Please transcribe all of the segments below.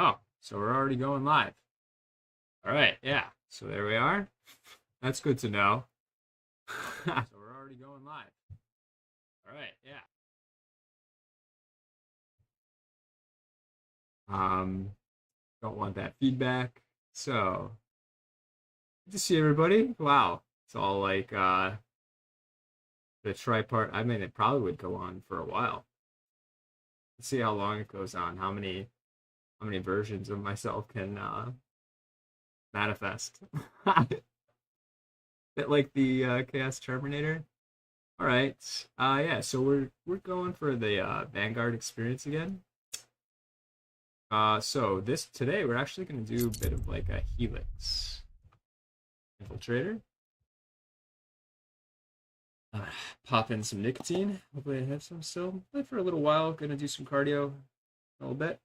Oh, so we're already going live. All right, yeah. So there we are. That's good to know. So we're already going live. All right, yeah. Um, don't want that feedback. So good to see everybody. Wow, it's all like the tripart. I mean, it probably would go on for a while. Let's see how long it goes on. How many versions of myself can manifest. Bit like the Chaos Terminator. All right. Yeah, so we're going for the Vanguard experience again. So this today we're actually going to do a bit of like a Helix infiltrator. Uh, Pop in some nicotine. Hopefully I have some still. Play for a little while. Gonna do some cardio a little bit.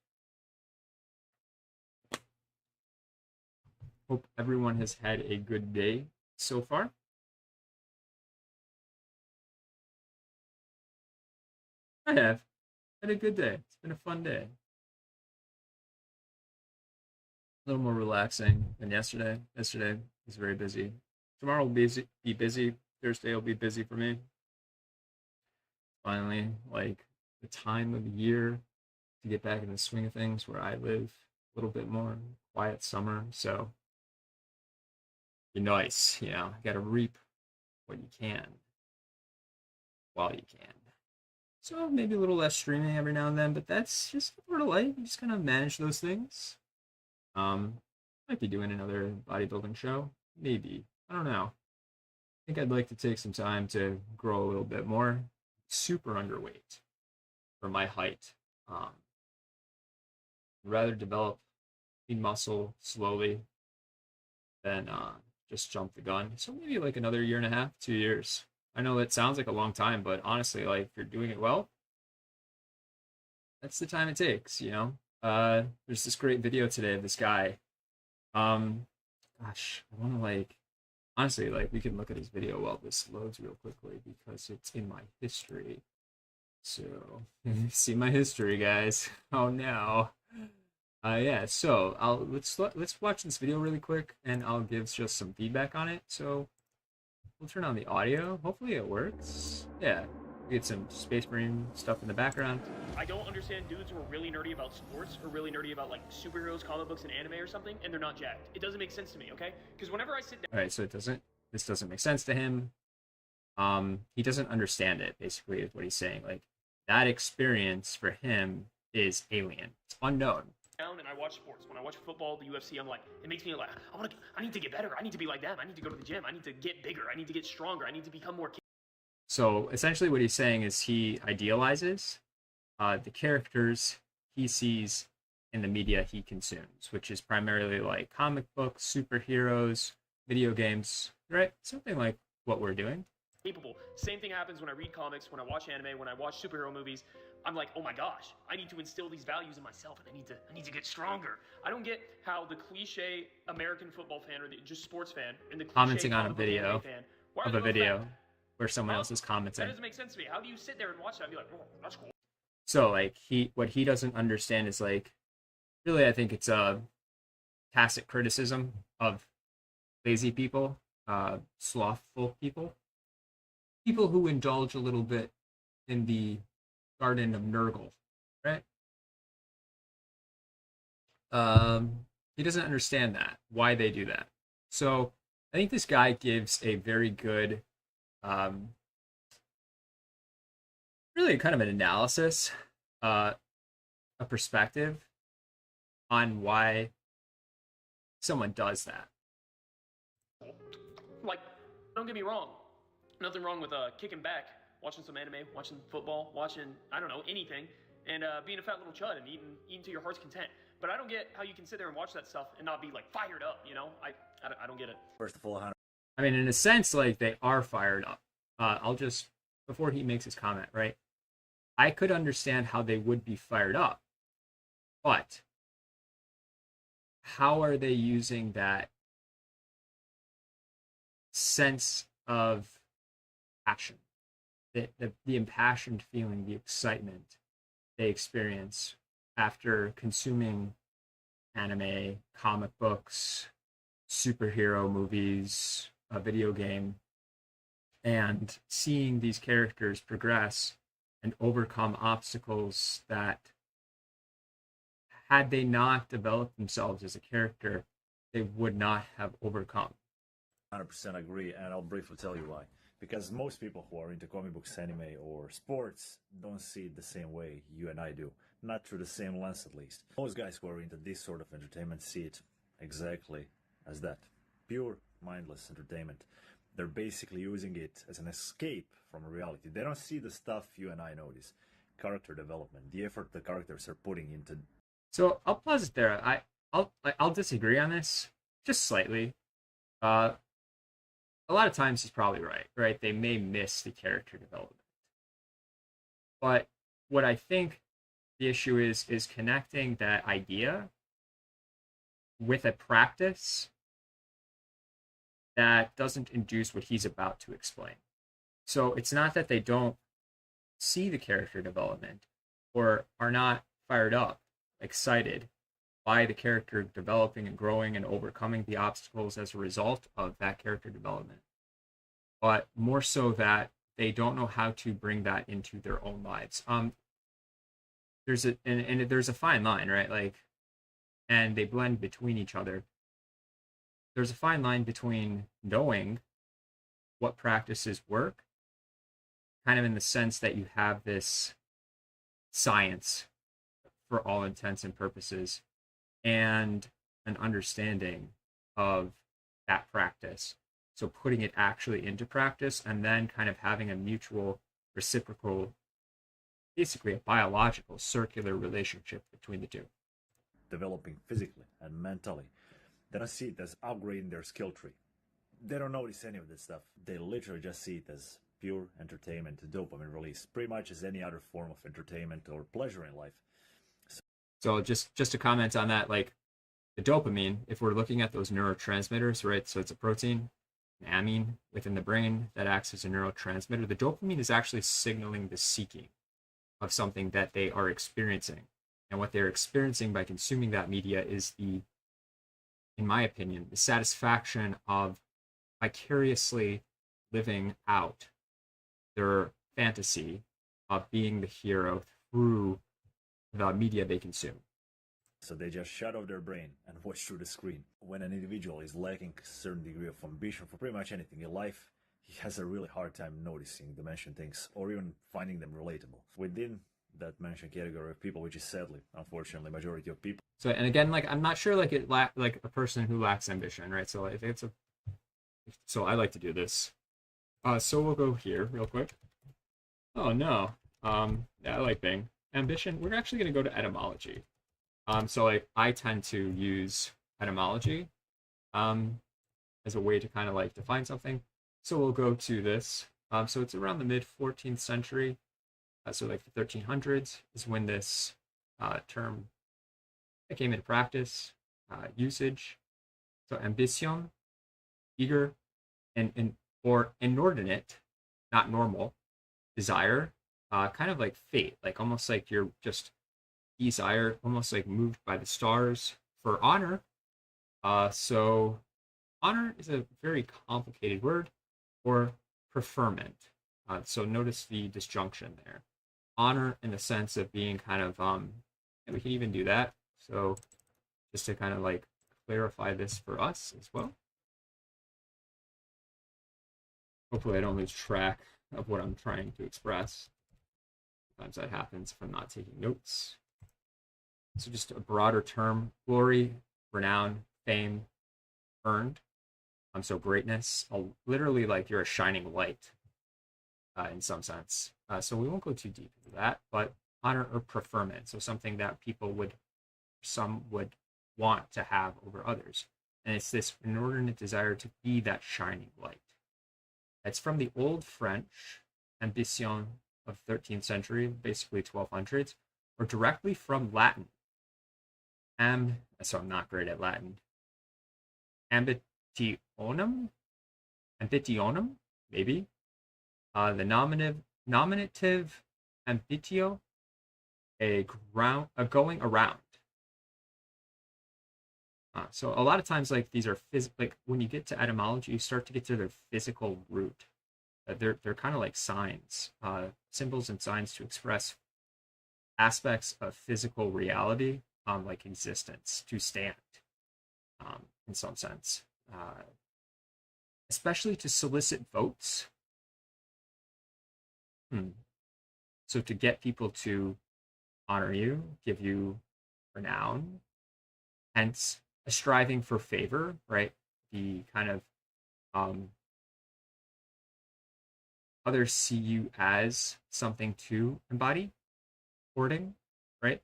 Hope everyone has had a good day so far. I have had a good day. It's been a fun day. A little more relaxing than yesterday. Yesterday was very busy. Tomorrow will be busy. Thursday will be busy for me. Finally, like the time of the year to get back in the swing of things where I live a little bit more quiet summer. So be nice, got to reap what you can while you can. So maybe a little less streaming every now and then, but that's just part of life. You just kind of manage those things. Might be doing another bodybuilding show. Maybe. I don't know. I think I'd like to take some time to grow a little bit more. Super underweight for my height. Um, rather develop lean muscle slowly than just jump the gun. So maybe like another year and a half, 2 years. I know that sounds like a long time, but honestly, like if you're doing it well, that's the time it takes. There's this great video today of this guy. Um, gosh, I want to like honestly like we can look at his video while this loads real quickly because it's in my history. So see my history, guys. Oh no. Yeah. So let's watch this video really quick, and I'll give just some feedback on it. So we'll turn on the audio. Hopefully it works. Yeah. Get some Space Marine stuff in the background. I don't understand dudes who are really nerdy about sports or really nerdy about like superheroes, comic books, and anime or something, and they're not jacked. It doesn't make sense to me, okay? Because whenever I sit down, All right. So this doesn't make sense to him. He doesn't understand it. Basically, is what he's saying. Like that experience for him is alien. It's unknown. and I watch sports. When I watch football, the UFC, I'm like, it makes me like, I need to get better. I need to be like them. I need to go to the gym. I need to get bigger. I need to get stronger. I need to become more. So essentially, what he's saying is he idealizes the characters he sees in the media he consumes, which is primarily like comic books, superheroes, video games, right? Something like what we're doing. Capable. Same thing happens when I read comics, when I watch anime, when I watch superhero movies. I'm like, oh my gosh, I need to instill these values in myself, and I need to get stronger. I don't get how the cliche American football fan or the just sports fan and the cliche Commenting on a video fan, of a video where someone else is commenting. That doesn't make sense to me. How do you sit there and watch that and be like, oh, that's cool? So like what he doesn't understand is like really I think it's a tacit criticism of lazy people, slothful people who indulge a little bit in the garden of Nurgle, right? He doesn't understand that, why they do that. So I think this guy gives a very good really kind of an analysis, a perspective on why someone does that. Like, don't get me wrong. Nothing wrong with kicking back, watching some anime, watching football, watching, I don't know, anything, and being a fat little chud and eating to your heart's content. But I don't get how you can sit there and watch that stuff and not be like fired up, I don't get it. First the full 100. I mean, in a sense, like they are fired up. I'll just, before he makes his comment, right? I could understand how they would be fired up, but how are they using that sense of passion, the impassioned feeling, the excitement they experience after consuming anime, comic books, superhero movies, a video game, and seeing these characters progress and overcome obstacles that, had they not developed themselves as a character, they would not have overcome. 100% agree, and I'll briefly tell you why. Because most people who are into comic books, anime, or sports don't see it the same way you and I do. Not through the same lens, at least. Most guys who are into this sort of entertainment see it exactly as that. Pure, mindless entertainment. They're basically using it as an escape from reality. They don't see the stuff you and I notice. Character development, the effort the characters are putting into. So I'll pause it there. I'll disagree on this just slightly. Uh, a lot of times he's probably right. Right? They may miss the character development, but what I think the issue is connecting that idea with a practice that doesn't induce what he's about to explain. So it's not that they don't see the character development or are not fired up, excited by the character developing and growing and overcoming the obstacles as a result of that character development, but more so that they don't know how to bring that into their own lives. There's there's a fine line, right? Like, and they blend between each other. There's a fine line between knowing what practices work, kind of in the sense that you have this science for all intents and purposes, and an understanding of that practice. So putting it actually into practice and then kind of having a mutual reciprocal, basically a biological circular relationship between the two. Developing physically and mentally. They don't see it as upgrading their skill tree. They don't notice any of this stuff. They literally just see it as pure entertainment, dopamine release, pretty much as any other form of entertainment or pleasure in life. So just to comment on that, like the dopamine, if we're looking at those neurotransmitters, right? So it's a protein, an amine within the brain that acts as a neurotransmitter. The dopamine is actually signaling the seeking of something that they are experiencing. And what they're experiencing by consuming that media is the, in my opinion, the satisfaction of vicariously living out their fantasy of being the hero through the media they consume. So they just shut off their brain and watch through the screen. When an individual is lacking a certain degree of ambition for pretty much anything in life, he has a really hard time noticing the mentioned things or even finding them relatable. Within that mentioned category of people, which is sadly, unfortunately, majority of people. So, and again, like I'm not sure, like like a person who lacks ambition, right? So if it's a, so I like to do this. So we'll go here real quick. Oh no, yeah, I like Bing. Ambition. We're actually going to go to etymology. So like I tend to use etymology, as a way to kind of like define something. So we'll go to this. So it's around the mid 14th century. So like the 1300s is when this term came into practice, usage. So ambition, eager, and or inordinate, not normal, desire, kind of like fate, like almost like you're just desire, almost like moved by the stars for honor. So honor is a very complicated word, or preferment. So notice the disjunction there. Honor in the sense of being kind of, and we can even do that. So just to kind of like clarify this for us as well. Hopefully I don't lose track of what I'm trying to express. Sometimes that happens if I'm not taking notes. So just a broader term: glory, renown, fame, earned. So greatness, literally like you're a shining light, in some sense. So we won't go too deep into that, but honor or preferment. So something that some would want to have over others. And it's this inordinate desire to be that shining light. It's from the Old French ambition of 13th century, basically 1200s, or directly from Latin. So I'm not great at Latin. Ambitionum, maybe. The nominative ambitio, a going around. So a lot of times, like these are like when you get to etymology, you start to get to their physical root. They're kind of like signs, symbols and signs to express aspects of physical reality, like existence, to stand, in some sense, especially to solicit votes. So to get people to honor you, give you renown, hence a striving for favor, right? The kind of um, others see you as something to embody, hoarding, right?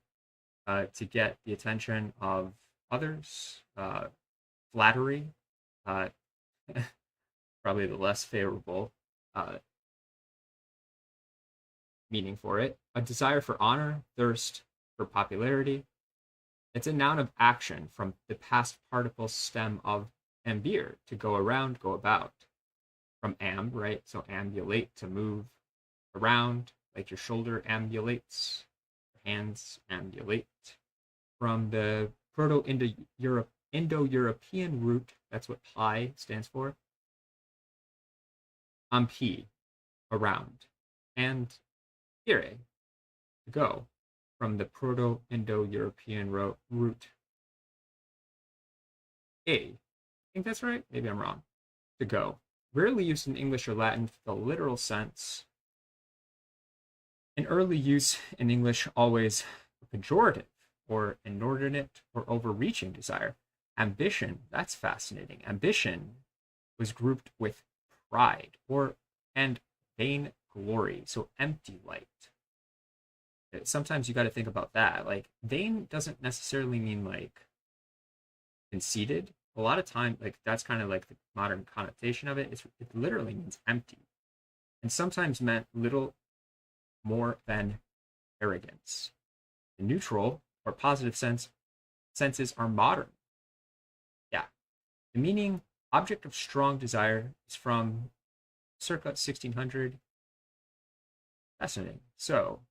To get the attention of others, flattery, uh, probably the less favorable uh, meaning for it. A desire for honor, thirst for popularity. It's a noun of action from the past participle stem of ambere, to go around, go about. From amb, right? So ambulate, to move around, like your shoulder ambulates, hands ambulate. From the Indo-European root, that's what pi stands for. Ampi, around, and ire, to go, from the Proto-Indo-European root a. I think that's right. Maybe I'm wrong. To go. Rarely used in English or Latin for the literal sense. In early use in English, always pejorative or inordinate or overreaching desire. Ambition, that's fascinating. Ambition was grouped with pride and vain glory, so empty light. Sometimes you got to think about that. Like vain doesn't necessarily mean like conceited. A lot of time, like that's kind of like the modern connotation of it. It literally means empty, and sometimes meant little more than arrogance. The neutral or positive senses are modern. Yeah, the meaning object of strong desire is from circa 1600. Fascinating. So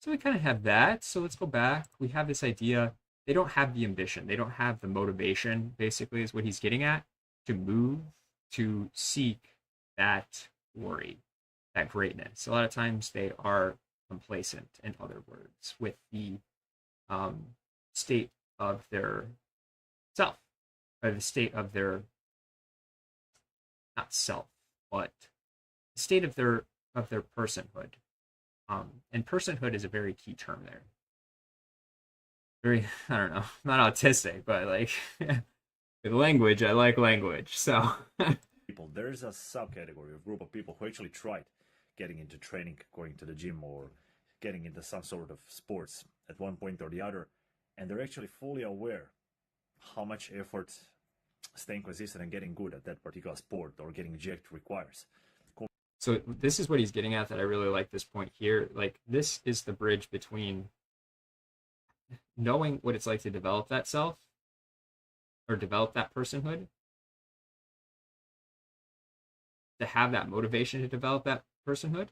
we kind of have that. So let's go back. We have this idea. They don't have the ambition. They don't have the motivation, basically, is what he's getting at, to move, to seek that glory, that greatness. A lot of times they are complacent, in other words, with the state of their self, or the state of their, not self, but the state of their personhood. And personhood is a very key term there. Very, I don't know, not autistic, but like with language, I like language. So people, there's a subcategory, a group of people who actually tried getting into training, going to the gym, or getting into some sort of sports at one point or the other, and they're actually fully aware how much effort staying consistent and getting good at that particular sport or getting jacked requires. So this is what he's getting at, that I really like this point here. Like this is the bridge between knowing what it's like to develop that self or develop that personhood, to have that motivation to develop that personhood.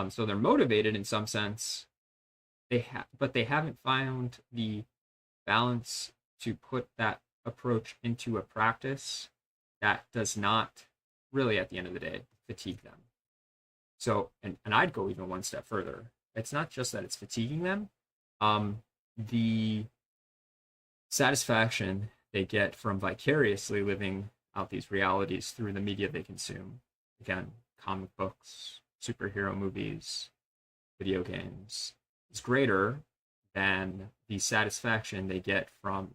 So they're motivated in some sense, but they haven't found the balance to put that approach into a practice that does not really, at the end of the day, fatigue them. So, and I'd go even one step further. It's not just that it's fatiguing them. The satisfaction they get from vicariously living out these realities through the media they consume. Again, comic books, superhero movies, video games, is greater than the satisfaction they get from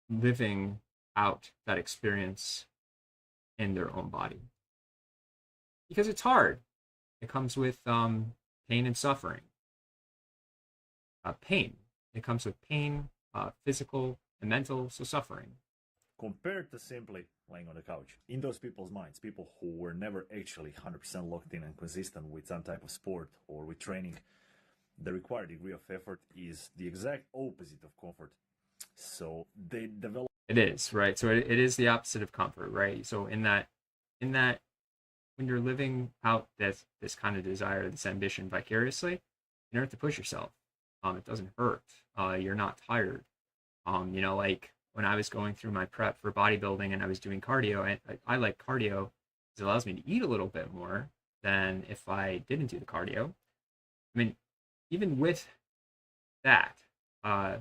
living out that experience in their own body. Because it's hard. It comes with pain and suffering. Pain. It comes with pain, physical and mental, so suffering. Compared to simply laying on the couch, in those people's minds, people who were never actually 100% locked in and consistent with some type of sport or with training, the required degree of effort is the exact opposite of comfort. So they develop. It is, right? So it is the opposite of comfort, right? So in that when you're living out this kind of desire, this ambition vicariously, you don't have to push yourself. It doesn't hurt. You're not tired. You know, like when I was going through my prep for bodybuilding and I was doing cardio, I like cardio because it allows me to eat a little bit more than if I didn't do the cardio. I mean, even with that, uh,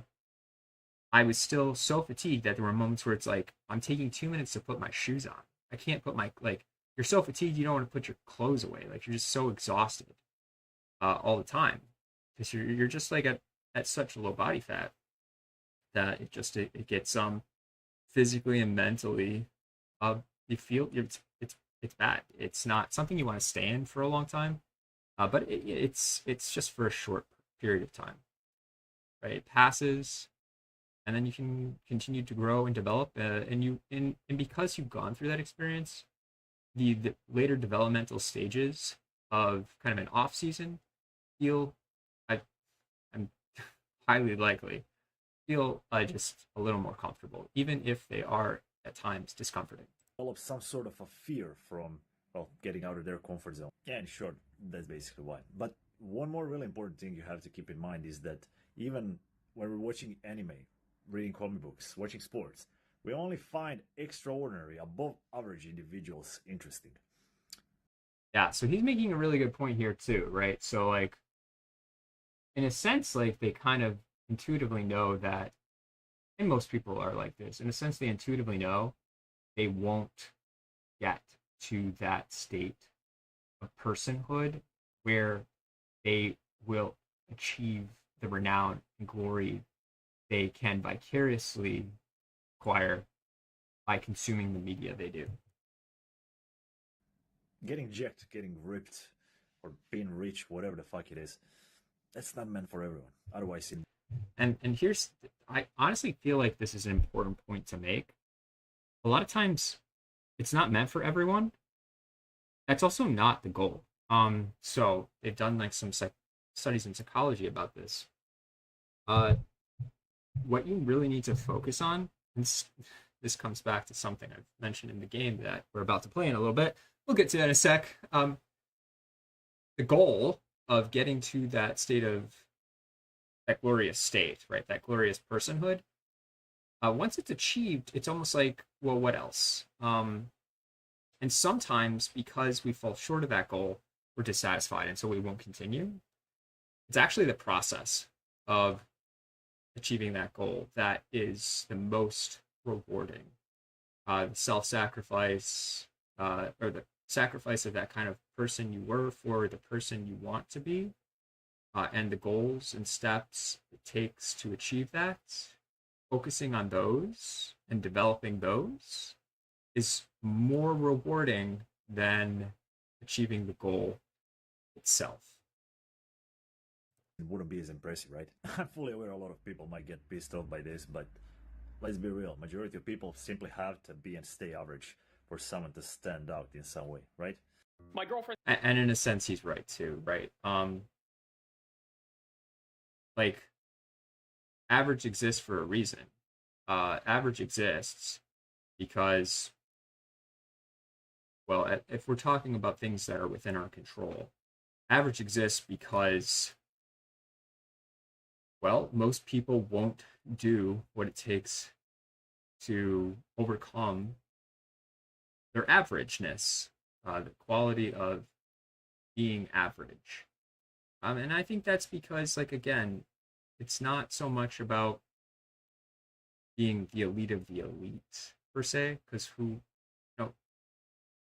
I was still so fatigued that there were moments where it's like I'm taking 2 minutes to put my shoes on. I can't put my like. You're so fatigued you don't want to put your clothes away. Like you're just so exhausted all the time because you're just like at such low body fat that it gets physically and mentally you feel it's bad. It's not something you want to stay in for a long time, but it's just for a short period of time, right? It passes, and then you can continue to grow and develop, and because you've gone through that experience, the later developmental stages of kind of an off season feel I I'm highly likely feel just a little more comfortable, even if they are at times discomforting. Develop some sort of a fear from, well, getting out of their comfort zone. Yeah, in short, that's basically why. But one more really important thing you have to keep in mind is that even when we're watching anime, reading comic books, watching sports, we only find extraordinary, above average individuals interesting. Yeah, so he's making a really good point here too, right? So like in a sense, like they kind of intuitively know that, and most people are like this. In a sense, they intuitively know they won't get to that state of personhood where they will achieve the renown and glory they can vicariously acquire by consuming the media they do. Getting jacked, getting ripped, or being rich, whatever the fuck it is, that's not meant for everyone. Otherwise, And here's I honestly feel like this is an important point to make. A lot of times it's not meant for everyone. That's also not the goal. So they've done like some studies in psychology about this. Uh, what you really need to focus on, and this comes back to something I've mentioned in the game that we're about to play in a little bit. We'll get to that in a sec. The goal of getting to that state of that glorious state, right? That glorious personhood. Once it's achieved, it's almost like, well, what else? And sometimes because we fall short of that goal, we're dissatisfied, and so we won't continue. It's actually the process of achieving that goal that is the most rewarding. The self-sacrifice, or the sacrifice of that kind of person you were for the person you want to be, and the goals and steps it takes to achieve that, focusing on those and developing those is more rewarding than achieving the goal itself. it wouldn't be as impressive, right? I'm fully aware a lot of people might get pissed off by this, but let's be real. Majority of people simply have to be and stay average for someone to stand out in some way, right? My girlfriend. And in a sense, he's right too, right? Like average exists for a reason. Average exists because, well, if we're talking about things that are within our control, average exists because, well, most people won't do what it takes to overcome their averageness, the quality of being average. And I think that's because, like, again, it's not so much about being the elite of the elite per se, because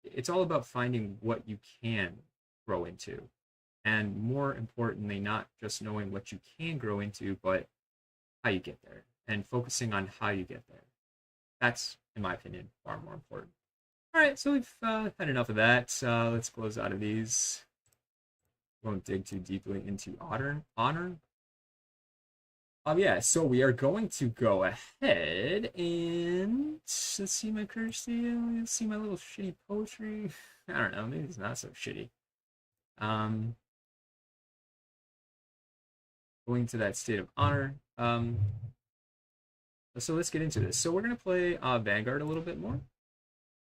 it's all about finding what you can grow into. And more importantly, not just knowing what you can grow into, but how you get there and focusing on how you get there. That's, in my opinion, far more important. All right, so we've had enough of that. Let's close out of these. Won't dig too deeply into honor. Yeah, so we are going to go ahead and let's see my courtesy. Let's see my little shitty poetry. I don't know, maybe it's not so shitty. Going to that state of honor. So let's get into this. So we're gonna play Vanguard a little bit more.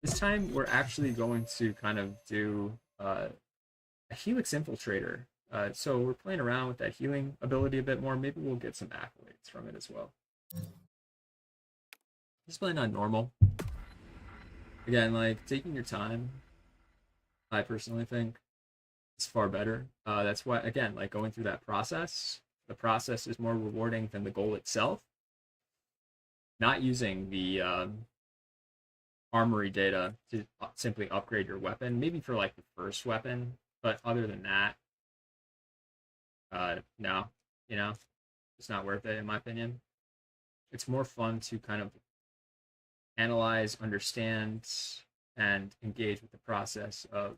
This time we're actually going to kind of do a Helix Infiltrator. So we're playing around with that healing ability a bit more. Maybe we'll get some accolades from it as well. Just playing on normal. Again, like taking your time, I personally think is far better. That's why, again, like going through that process, the process is more rewarding than the goal itself. Not using the armory data to simply upgrade your weapon, maybe for like the first weapon, but other than that, no, you know, it's not worth it in my opinion. It's more fun to kind of analyze, understand, and engage with the process of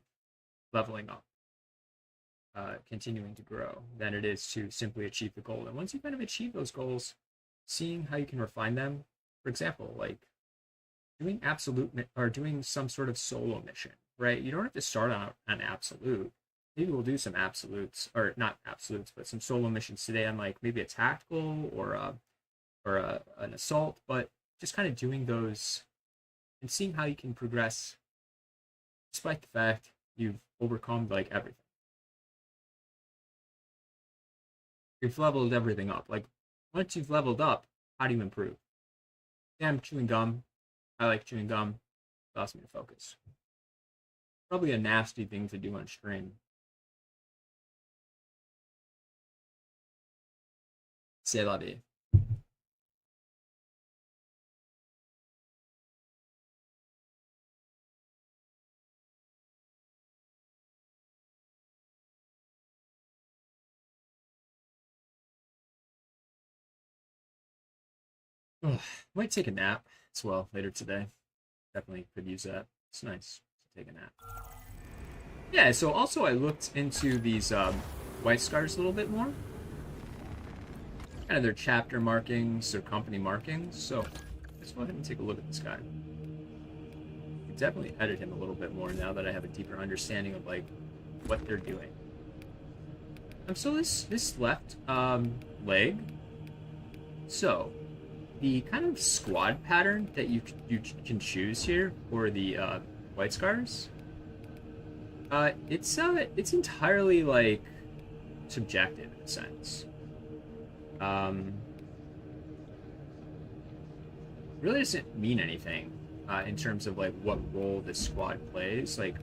leveling up, continuing to grow, than it is to simply achieve the goal. And once you kind of achieve those goals, seeing how you can refine them. For example, like doing absolute or doing some sort of solo mission, right? You don't have to start on an absolute. Maybe we'll do some absolutes, or not absolutes, but some solo missions today on like maybe a tactical or an assault, but just kind of doing those and seeing how you can progress despite the fact you've overcome like everything. You've leveled everything up. Like once you've leveled up, how do you improve? Yeah, I'm chewing gum. I like chewing gum. It allows me to focus. Probably a nasty thing to do on stream. C'est la vie. Might take a nap as well later today. Definitely could use that. It's nice to take a nap. Yeah, so also I looked into these white scars a little bit more. Kind of their chapter markings, their company markings. So let's go ahead and take a look at this guy. I could definitely edit him a little bit more now that I have a deeper understanding of like what they're doing. So this left leg. So the kind of squad pattern that you can choose here for the white scars, it's entirely like subjective in a sense. Really doesn't mean anything in terms of like what role this squad plays. Like,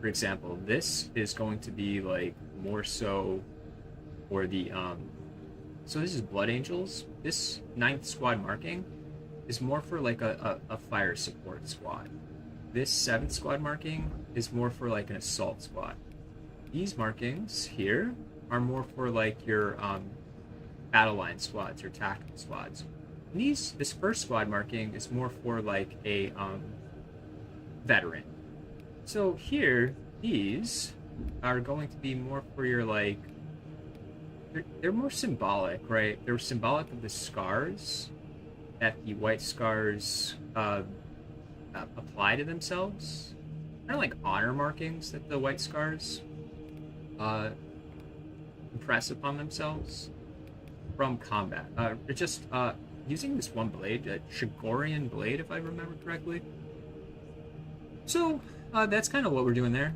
for example, this is going to be like more so for the so this is Blood Angels. This 9th squad marking is more for like a fire support squad. This 7th squad marking is more for like an assault squad. These markings here are more for like your battle line squads or tactical squads. And this first squad marking is more for like a veteran. So here, these are going to be more for your like, they're more symbolic, right? They're symbolic of the scars that the white scars apply to themselves. Kind of like honor markings that the white scars impress upon themselves from combat. Just using this one blade, a Shigorian blade, if I remember correctly. So that's kind of what we're doing there.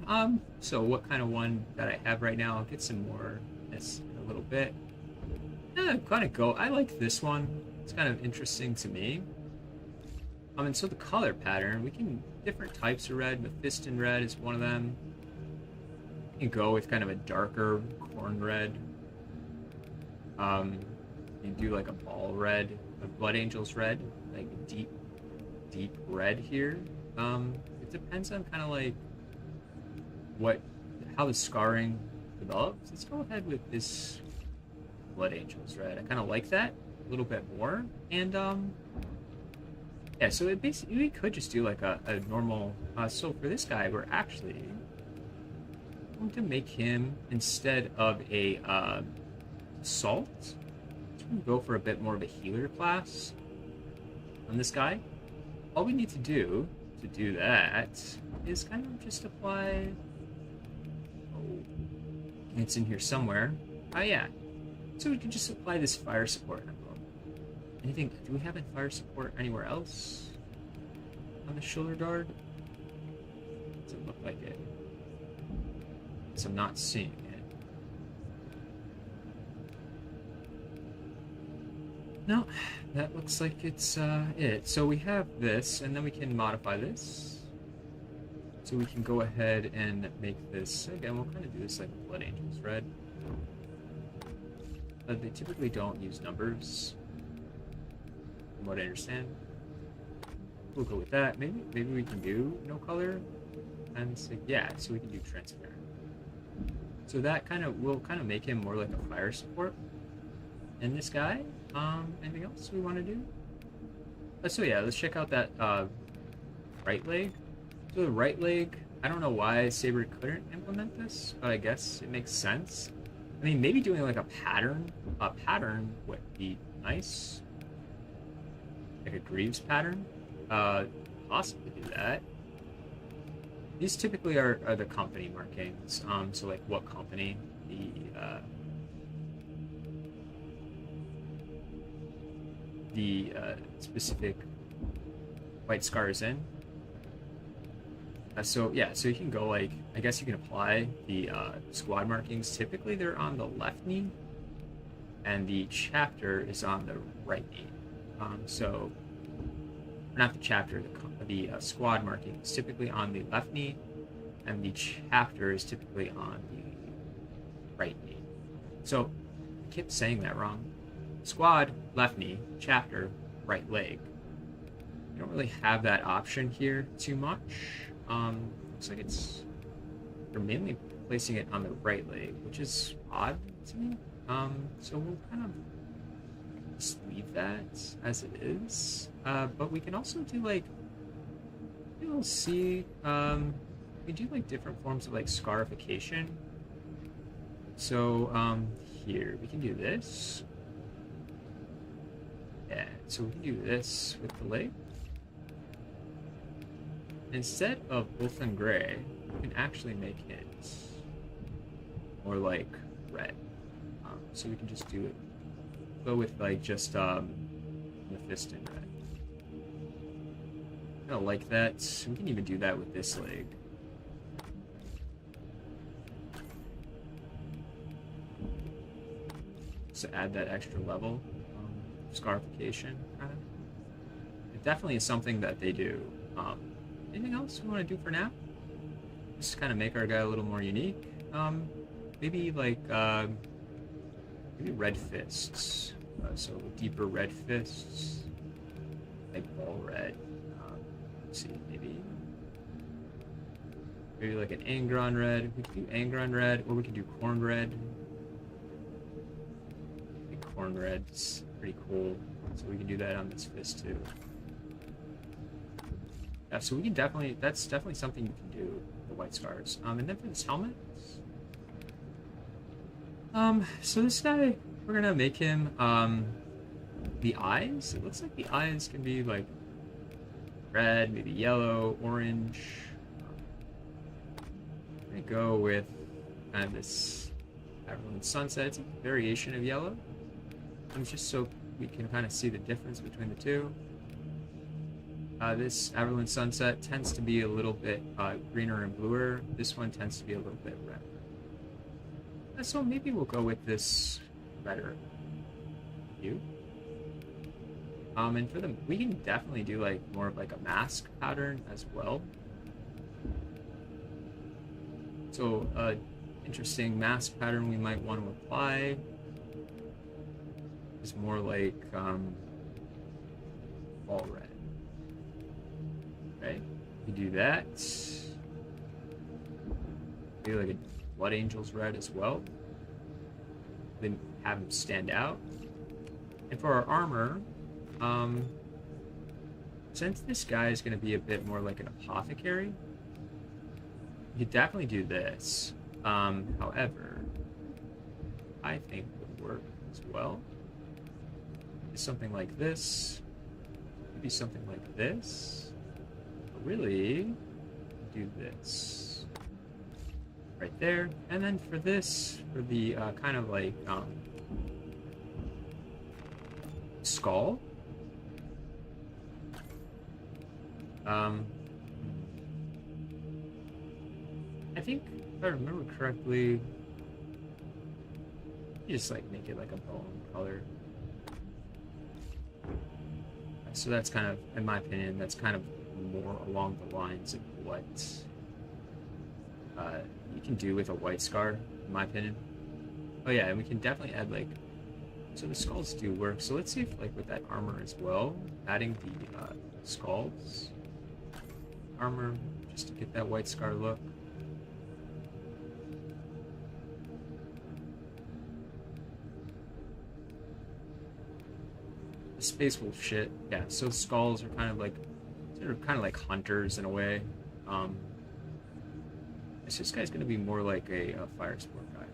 So what kind of one that I have right now? I'll get some more this in a little bit. Yeah, kind of go. I like this one. It's kind of interesting to me. And so the color pattern, we can different types of red. Mephiston red is one of them. You can go with kind of a darker corn red. You do like a ball red, a Blood Angels red, like deep red here. It depends on kind of like how the scarring develops. Let's go ahead with this Blood Angels red. I kind of like that a little bit more. And yeah, so it basically we could just do like a normal. So for this guy, we're actually going to make him, instead of a assault, let's go for a bit more of a healer class on this guy. All we need to do that is kind of just apply. Oh, it's in here somewhere. Oh yeah. So we can just apply this fire support emblem. Anything? Do we have a fire support anywhere else on the shoulder guard? Doesn't look like it. So I'm not seeing it. No, that looks like it's it. So we have this, and then we can modify this. So we can go ahead and make this, again, we'll kind of do this like Blood Angels Red. But they typically don't use numbers, from what I understand. We'll go with that. Maybe we can do no color. And so, yeah, so we can do transparent. So that kind of will kind of make him more like a fire support. And this guy, anything else we want to do? So yeah, let's check out that right leg. So the right leg, I don't know why Saber couldn't implement this, but I guess it makes sense. I mean, maybe doing like a pattern would be nice. Like a Greaves pattern. Possibly do that. These typically are the company markings. So like what company the specific white scar is in. So yeah, so you can go like, I guess you can apply the squad markings. Typically they're on the left knee, and the chapter is on the right knee. So not the chapter, the squad marking is typically on the left knee, and the chapter is typically on the right knee. So I keep saying that wrong. Squad, left knee, chapter, right leg. You don't really have that option here too much. Looks like they're mainly placing it on the right leg, which is odd to me. So we'll kind of just leave that as it is. But we can also do like, you'll see, we do like different forms of like scarification. So here we can do this. Yeah, so we can do this with the leg. Instead of Wolfen Gray, we can actually make it more like red. So we can just do it, go with like just Mephiston red. I don't like that. We can even do that with this leg. So add that extra level of scarification. It definitely is something that they do. Anything else we want to do for now? Just kind of make our guy a little more unique. Maybe like maybe red fists. So deeper red fists, like ball red. Let's see, maybe like an Angron red. We can do Angron red, or we can do corn red. I think corn red's pretty cool, so we can do that on this fist too. Yeah, so we can definitely, that's definitely something you can do, the white scars. And then for this helmet, so this guy, we're gonna make him, the eyes, it looks like the eyes can be like red, maybe yellow, orange. I'm gonna go with kind of this Everland Sunset. It's a variation of yellow. And just so we can kind of see the difference between the two. This Everland Sunset tends to be a little bit greener and bluer. This one tends to be a little bit red. So maybe we'll go with this redder hue. And for them, we can definitely do like more of like a mask pattern as well. So interesting mask pattern we might want to apply is more like all red. Right, we do that. Maybe like a Blood Angels red as well. Then have him stand out. And for our armor, since this guy is going to be a bit more like an apothecary, you could definitely do this. However, I think would work as well is something like this. Maybe something like this. Really do this right there, and then for this, for the kind of like skull, I think if I remember correctly, you just like make it like a bone color. So that's kind of, in my opinion, that's kind of more along the lines of what you can do with a white scar, in my opinion. Oh yeah, and we can definitely add like, so the skulls do work. So let's see if like with that armor as well, adding the skulls armor just to get that white scar look. The Space Wolf shit, yeah. So skulls are kind of like, they're kind of like hunters in a way. This guy's gonna be more like a fire sport guy.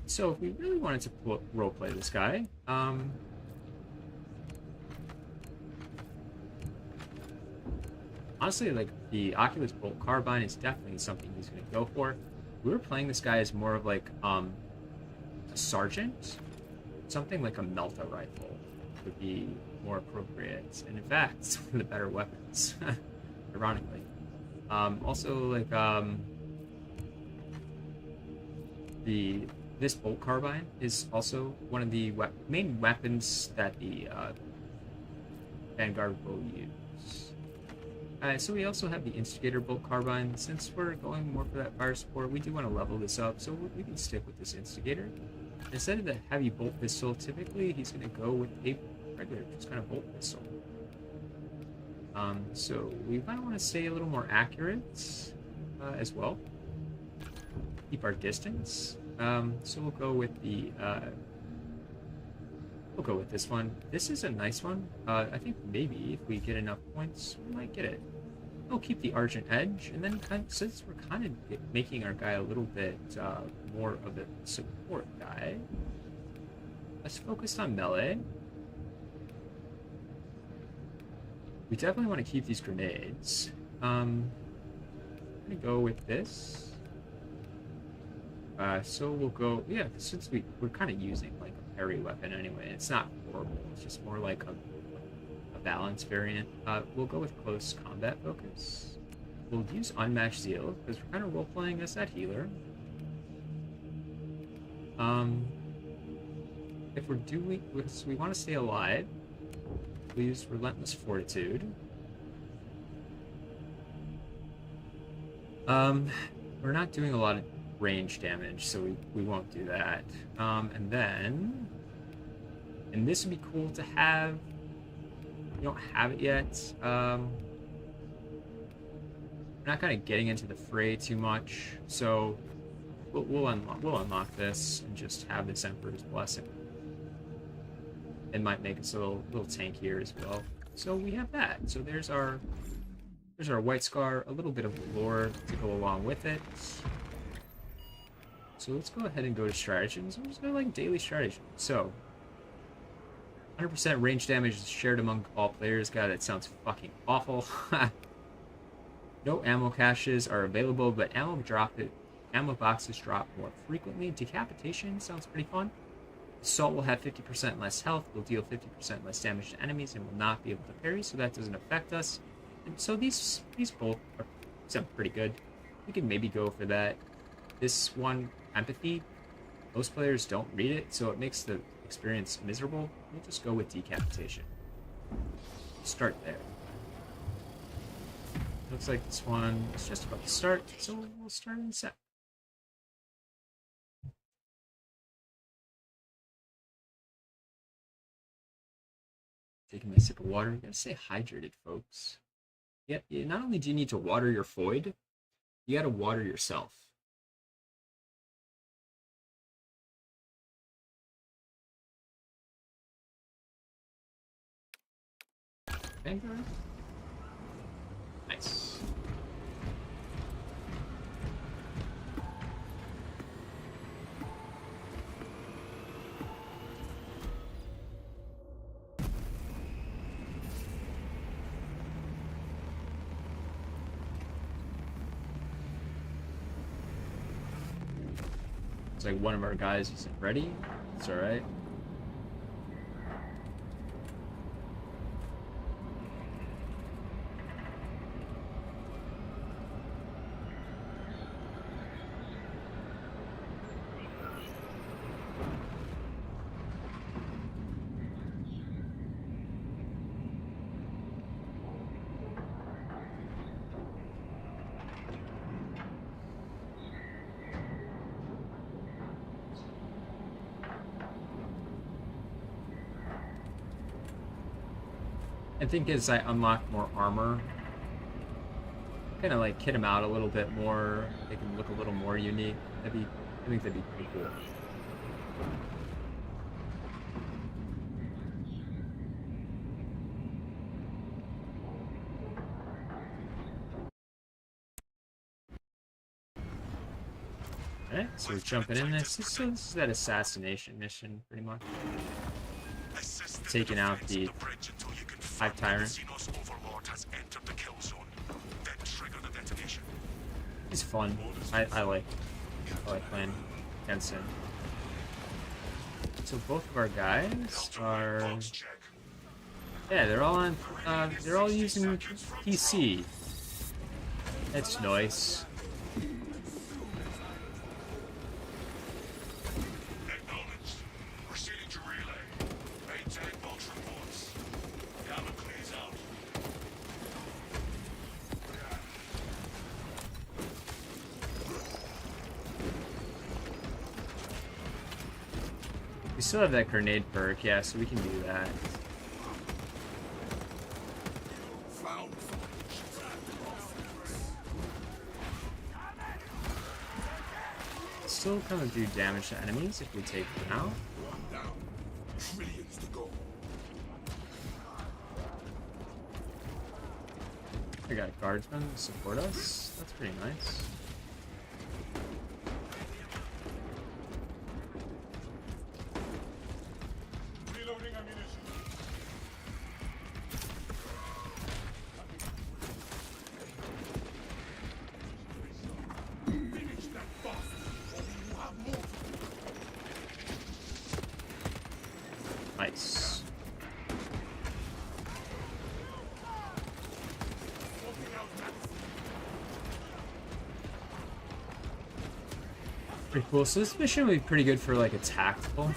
So if we really wanted to roleplay this guy, honestly, like the Oculus Bolt Carbine is definitely something he's gonna go for. We were playing this guy as more of like a sergeant, something like a Melta rifle would be more appropriate, and in fact, it's one of the better weapons, ironically. Also, like this bolt carbine is also one of the main weapons that the Vanguard will use. So we also have the Instigator bolt carbine. Since we're going more for that fire support, we do want to level this up, so we can stick with this Instigator. Instead of the heavy bolt pistol, typically he's going to go with a regular, just kind of bolt pistol. So we might want to stay a little more accurate as well. Keep our distance. So we'll go with the we'll go with this one. This is a nice one. I think maybe if we get enough points, we might get it. We'll keep the Argent Edge, and then since we're kind of making our guy a little bit more of a support guy, let's focus on melee. We definitely want to keep these grenades. I'm gonna go with this. So we'll go, yeah, since we're kind of using like a parry weapon anyway, it's not horrible, it's just more like a balanced variant. We'll go with close combat focus. We'll use Unmatched Zeal, because we're kind of role-playing as that healer. If we're doing, we want to stay alive, we'll use Relentless Fortitude. We're not doing a lot of range damage, so we won't do that. And this would be cool to have. We don't have it yet. We're not kind of getting into the fray too much, so we'll unlock this and just have this Emperor's Blessing. It might make us a little tankier as well. So we have that. So there's our White Scar, a little bit of lore to go along with it. So let's go ahead and go to stratagems. I'm just going to like daily stratagem. So 100% range damage is shared among all players. God, that sounds fucking awful. No ammo caches are available, but ammo boxes drop more frequently. Decapitation sounds pretty fun. Assault will have 50% less health, will deal 50% less damage to enemies, and will not be able to parry, so that doesn't affect us. And so these both sound pretty good. We can maybe go for that. This one, Empathy, most players don't read it, so it makes the experience miserable. We'll just go with Decapitation. Start there. Looks like this one is just about to start, so we'll start in a sec. Taking my sip of water. You gotta stay hydrated, folks. Yeah, not only do you need to water your foid, you gotta water yourself. Vanguard? Nice. It's like one of our guys isn't ready. It's alright. I think as I unlock more armor, kind of like kit him out a little bit more, make him look a little more unique. I think that'd be pretty cool. Alright, so we're jumping in this. So this is that assassination mission, pretty much. Taking out the Hive Tyrant. He's fun. I like playing against him. So both of our guys are, yeah, they're all using PC. That's nice. We still have that grenade perk, yeah, so we can do that. Still kind of do damage to enemies if we take them out. I got guardsmen to support us. That's pretty nice. Nice. Pretty cool. So this mission would be pretty good for like a tactical.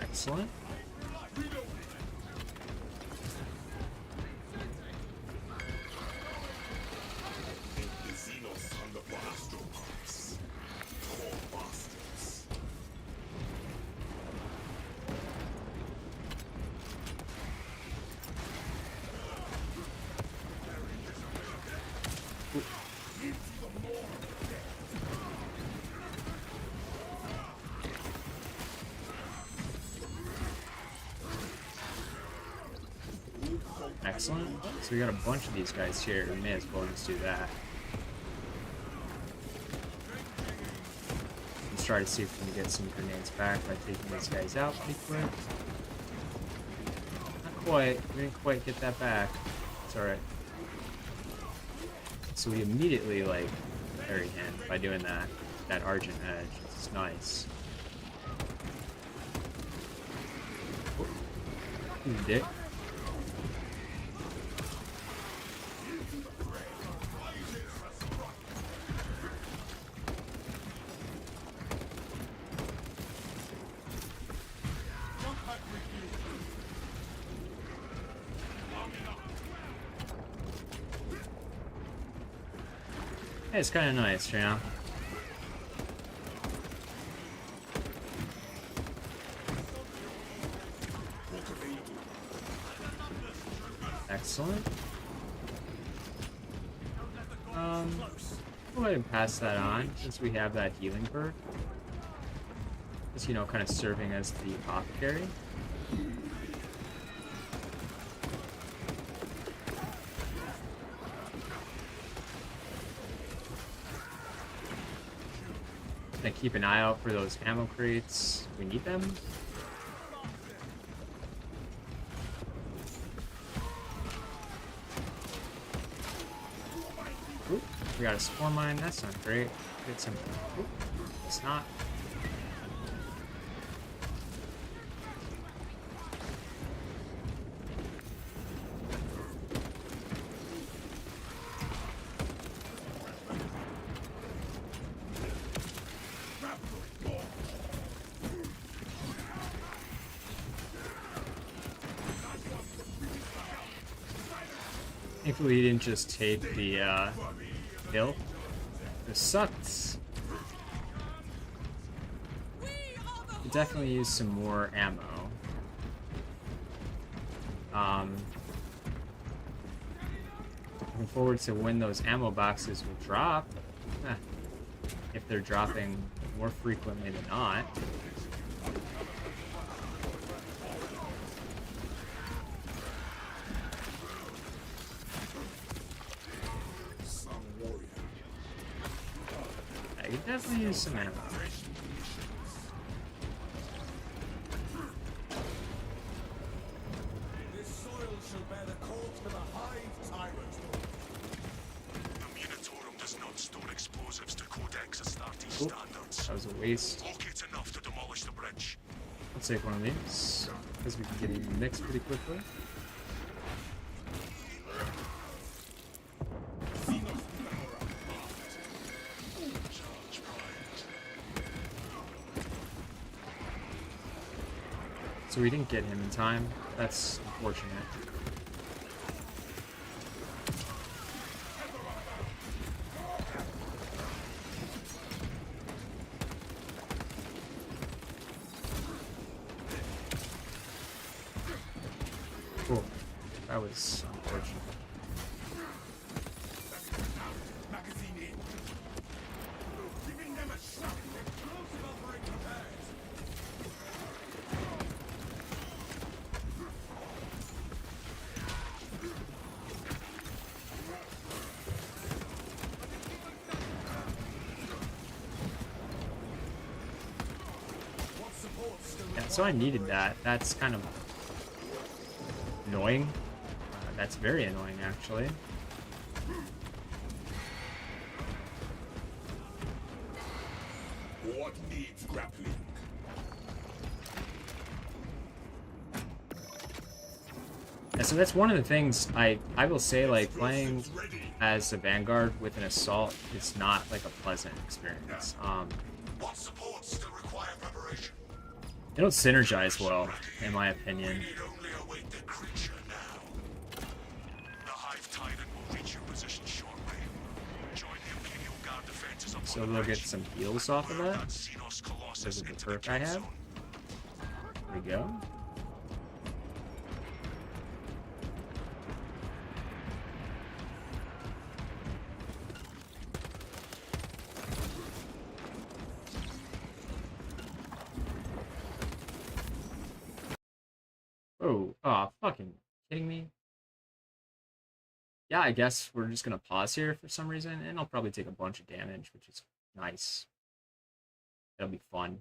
Excellent. Excellent. So we got a bunch of these guys here. We may as well just do that. Let's try to see if we can get some grenades back by taking these guys out pretty quick. Not quite. We didn't quite get that back. It's alright. So we immediately, like, parry him by doing that Argent Edge. It's nice. Oh. You dick. Yeah, it's kind of nice, you know? Excellent. Go ahead and pass that on, since we have that healing perk. Just, you know, kind of serving as the apothecary. And keep an eye out for those ammo crates. We need them. Oop, we got a spore mine. That's not great. Get some. Oop, it's not. Thankfully, he didn't just take the kill. This sucks. Could definitely use some more ammo. Looking forward to when those ammo boxes will drop. If they're dropping more frequently than not. I could definitely use some ammo. This soil shall bear the corpse of a hive tyrant. The Munitorum does not store explosives to Codex Astartes standards. That was a waste. Pocket enough to demolish the bridge. I'll take one of these, because we can get even mixed pretty quickly. So we didn't get him in time. That's unfortunate. Cool. That was unfortunate. Magazine in. Giving them a shock. Explosive operating prepared. What support still Yeah, so I needed that. That's kind of annoying. That's very annoying, actually. What needs grappling? Yeah, so that's one of the things I will say, like, playing as a Vanguard with an assault is not like a pleasant experience. What supports still require preparation? They don't synergize well, in my opinion. Need only await the creature now. The Hive Tyrant will reach your position shortly. Join the Imperial Guard defenses upon So the they'll get bridge. some heals off of that. Xenos Colossus Because of the into perk kill I have. zone. There we go. Oh, fucking kidding me? Yeah, I guess we're just gonna pause here for some reason, and I'll probably take a bunch of damage, which is nice. That'll be fun.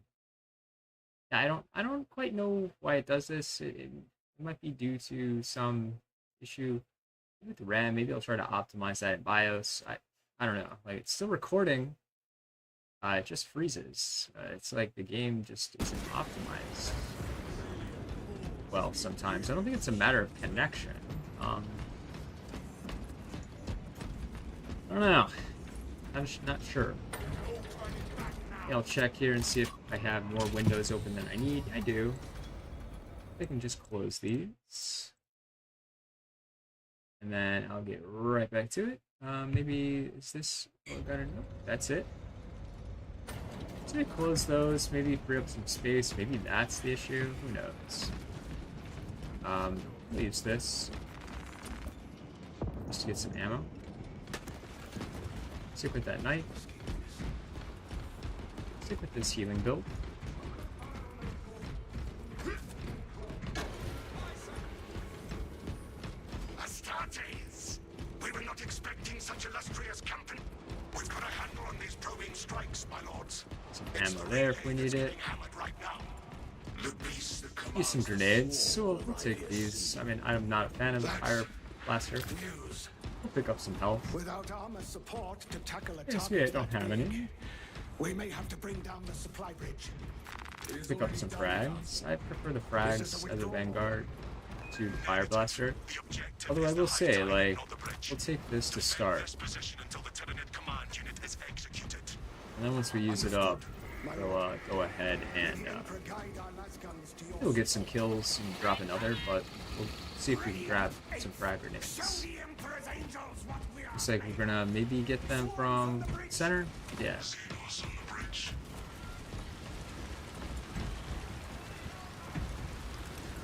Yeah, I don't quite know why it does this. It might be due to some issue with the RAM. Maybe I'll try to optimize that in BIOS. I don't know. Like, it's still recording. It just freezes. It's like the game just isn't optimized. Well, sometimes. I don't think it's a matter of connection. I don't know. I'm not sure. Yeah, I'll check here and see if I have more windows open than I need. I do. I can just close these. And then I'll get right back to it. Maybe, is this what I gotta know? That's it. So I close those, maybe free up some space. Maybe that's the issue. Who knows? I'll use this just to get some ammo. Stick with that knife. Stick with this healing build. Astartes! We were not expecting such illustrious company. We've got a handle on these probing strikes, my lords. Some ammo there if we need it. Hammered right now. The beast that Use some grenades, so we'll take these. I mean, I'm not a fan of the fire blaster. news. We'll pick up some health. Without armor support to tackle a Yes, target I don't that have big, any. we may have to bring down the supply bridge. Pick up some frags. I prefer the frags as a Vanguard to the fire blaster. The objective Although I is the will Hive say, Tyrant, like, not the bridge. we'll take this to This start. position until the Tyranid command unit is executed. And then once we use it up, we'll go ahead and we'll get some kills and drop another, but we'll see if we can grab some frag grenades. Looks like we're gonna maybe get them from center. Yeah.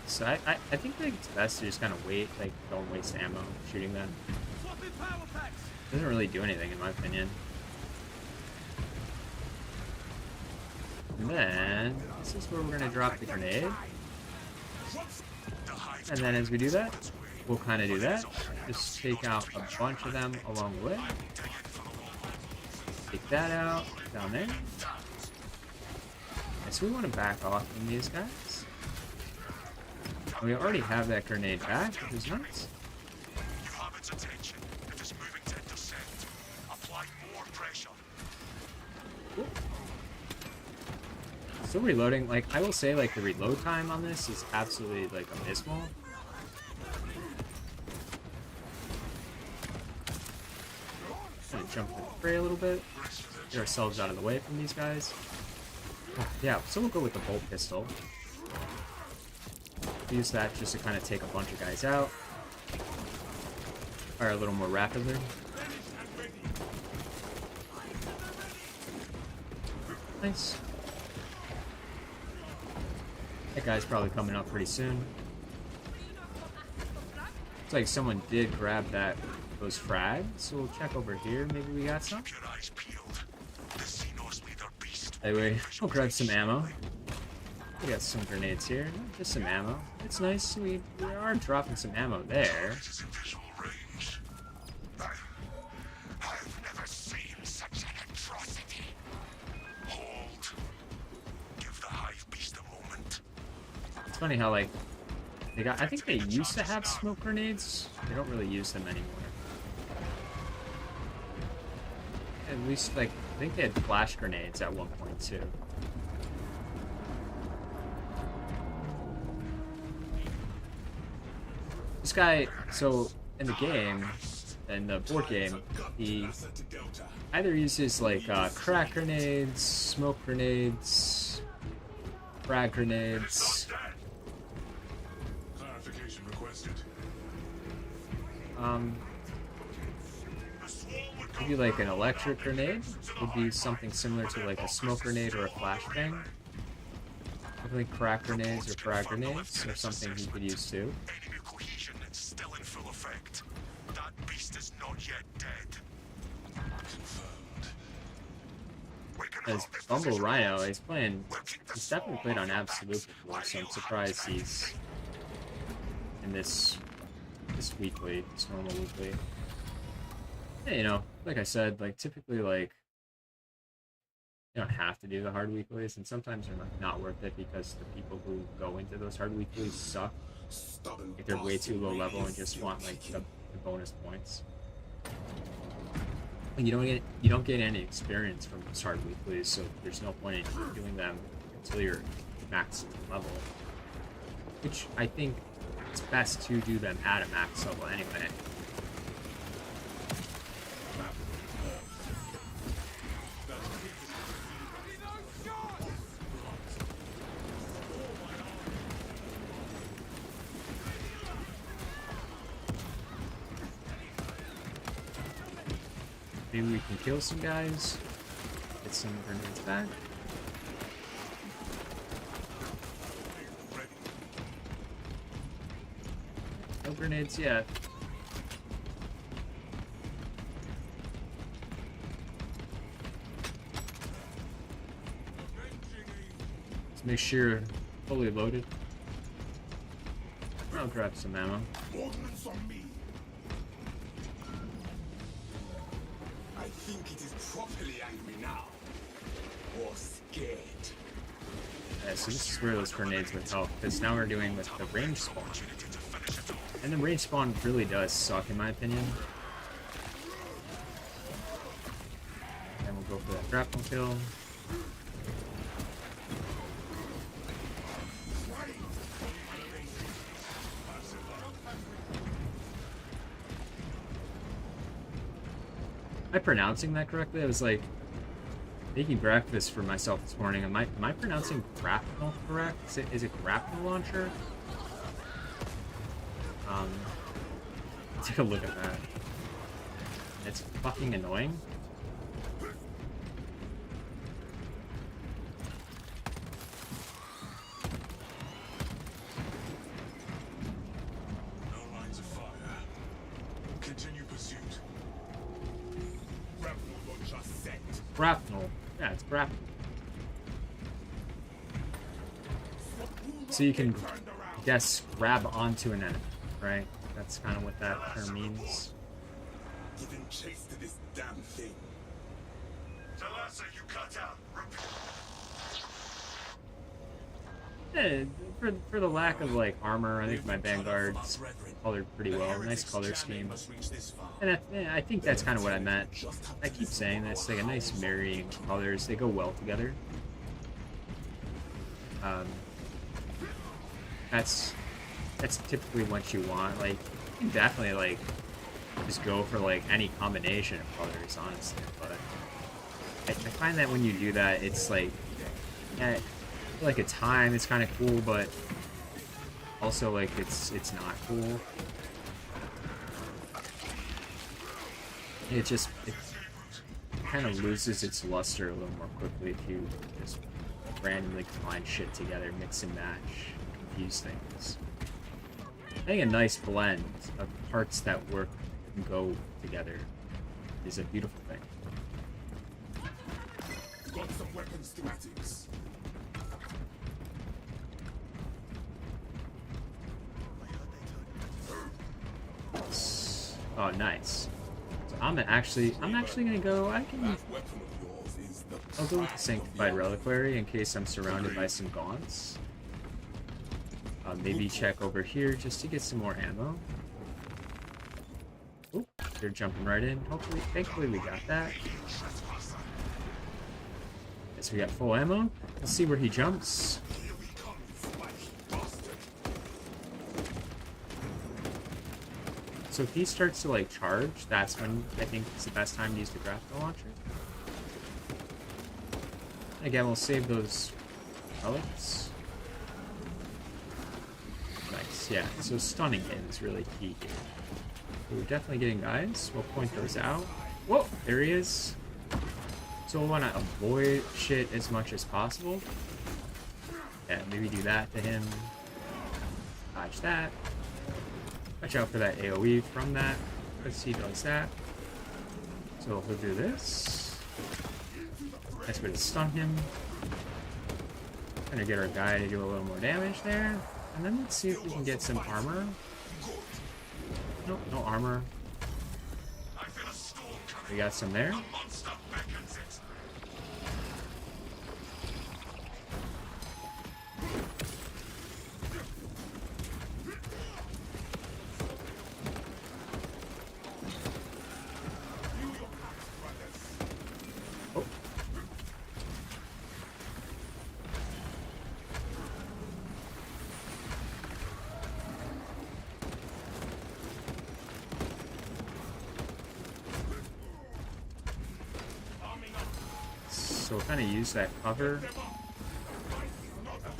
So I think like, it's best to just kind of wait, like don't waste ammo shooting them. Doesn't really do anything in my opinion. And then this is where we're gonna drop the grenade. And then as we do that, we'll kind of do that. Just take out a bunch of them along the way. Take that out down there. And so we want to back off from these guys. We already have that grenade back, which is nice. You have its attention. It is moving to intercept. Apply more pressure. Cool. Still reloading. Like, I will say, like, the reload time on this is absolutely, like, abysmal. Gonna jump the fray a little bit. Get ourselves out of the way from these guys. Oh, yeah, so we'll go with the bolt pistol. Use that just to kind of take a bunch of guys out. Fire a little more rapidly. Nice. That guy's probably coming up pretty soon. Looks like someone did grab those frags, so we'll check over here. Maybe we got some. Keep your eyes peeled. The Xenos leader beast. Anyway, we'll grab some ammo. We got some grenades here, just some ammo. It's nice, we are dropping some ammo there. This is in visual range. I've never seen such an atrocity. Hold. Give the hive beast a moment. It's funny how, like, I think they used to have smoke grenades. They don't really use them anymore. At least, like, I think they had flash grenades at one point, too. This guy, so in the game, in the board game, he either uses like crack grenades, smoke grenades, frag grenades. Clarification requested. Maybe like an electric grenade would be something similar to like a smoke grenade or a flashbang. Definitely crack grenades or frag grenades or something he could use too. Enemy cohesion is still in full effect. That beast is not yet dead. Confirmed. We can As hold this Bumble position. Rhino, he's definitely played on Absolute before, so I'm surprised he's in this weekly, this normal weekly. Yeah, you know, like I said, like typically like you don't have to do the hard weeklies, and sometimes they're not worth it because the people who go into those hard weeklies suck. Like they're way too low level and just want like the bonus points. And you don't get any experience from those hard weeklies, so there's no point in doing them until you're max level. Which I think it's best to do them at a max level anyway. Maybe we can kill some guys, get some grenades back. No grenades yet. Let's make sure fully loaded. I'll grab some ammo. Ordnance on me. I think it is properly angry now. Or scared. Yeah, so this is where those grenades would help, because now we're doing with the range spawn. And the range spawn really does suck in my opinion. And we'll go for that grapple kill. Am I pronouncing that correctly? I was like, making breakfast for myself this morning. Am I pronouncing grapnel correct? Is it grapnel launcher? Take a look at that. It's fucking annoying. No lines of fire. Continue pursuit. Grapnel launcher set. Grapnel. Yeah, it's grapnel. So you can, I guess, grab onto an enemy, right? That's kind of what that term means. Giving chase to this damn thing. Talassa, you cut out. Yeah, for the lack of like armor, I think my Vanguard's colored pretty well. Nice color scheme. And I think that's kind of what I meant. I keep saying this, like a nice marrying of colors. They go well together. That's typically what you want. Like, you can definitely like just go for like any combination of colors, honestly. But I find that when you do that, it's like, yeah, like a time, it's kind of cool, but also like it's not cool. It kind of loses its luster a little more quickly if you just randomly combine shit together, mix and match, confuse things. I think a nice blend of parts that work and go together is a beautiful thing. Got some weapon schematics. Oh, nice. So I'm actually gonna go. That weapon of yours is the I'll go with the Sanctified Reliquary in case I'm surrounded by some gaunts. Maybe check over here just to get some more ammo. Oh, they're jumping right in. Thankfully we got that. So we got full ammo. Let's see where he jumps. Here we come, you splashy bastard. So if he starts to like charge, that's when I think it's the best time to use the grapnel launcher. Again, we'll save those relics. Nice, yeah. So stunning him is really key here. So we're definitely getting guys. We'll point those out. Whoa, there he is. So we'll want to avoid shit as much as possible. Yeah, maybe do that to him. Dodge that. Watch out for that AoE from that. Let's see, he does that. So he'll do this. Nice way to stun him. Gonna get our guy to do a little more damage there. And then let's see if we can get some armor. Nope, no armor. I feel a storm coming. We got some there. A monster beckons it. Oh. So we'll kind of use that cover.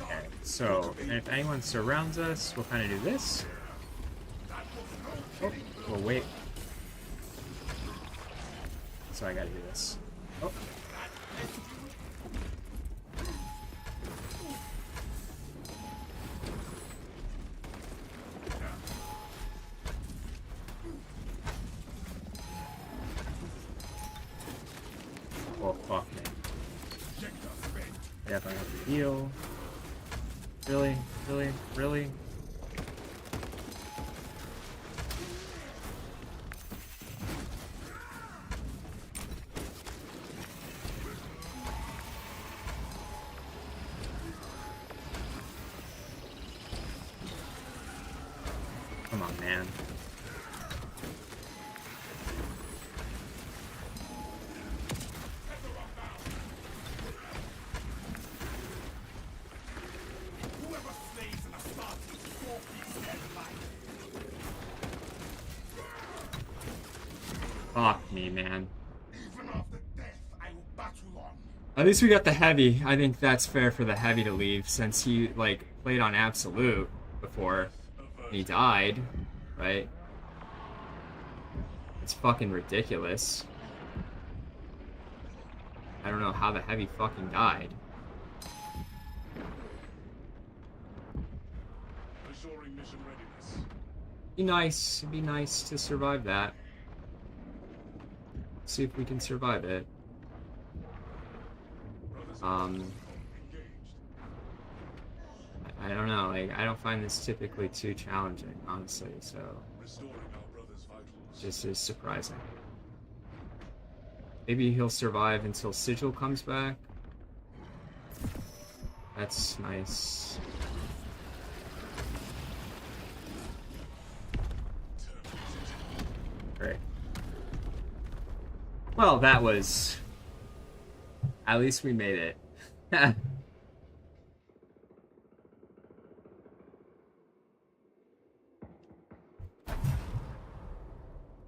Okay, so and if anyone surrounds us, we'll kind of do this. Oh, we'll wait. So I gotta do this. Oh. Oh, fuck me. Definitely have to heal. Really? Really? Really? Come on, man. Whoever slays an Astartes forfeits their life. Fuck me, man. Even after death, I will battle on. At least we got the heavy. I think that's fair for the heavy to leave, since he, like, played on absolute before and he died, right? It's fucking ridiculous. I don't know how the heavy fucking died. Restoring mission readiness. It'd be nice to survive that. See if we can survive it. I don't know, like, I don't find this typically too challenging, honestly, so Restoring our brother's vitals. just is surprising. Maybe he'll survive until Sigil comes back. That's nice. Great. Well, that was... At least we made it. I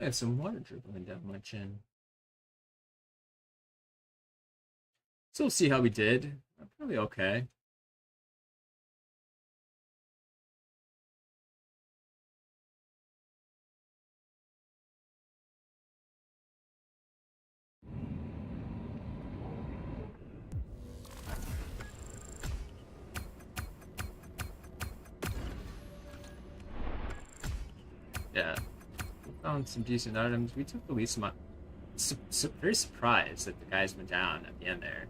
have some water dribbling down my chin. So we'll see how we did. Probably okay. Yeah. We found some decent items. We took the least amount. Very surprised that the guys went down at the end there.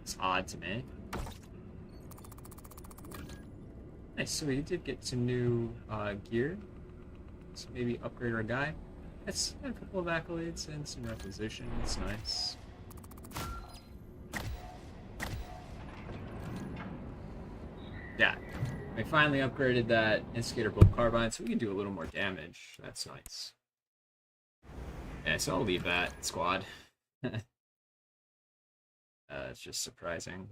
It's odd to me. Nice, so we did get some new gear. So maybe upgrade our guy. That's a couple of accolades and some requisition. That's nice. Yeah. We finally upgraded that Instigator Bolt Carbine, so we can do a little more damage. That's nice. Yeah, so I'll leave that squad. It's just surprising.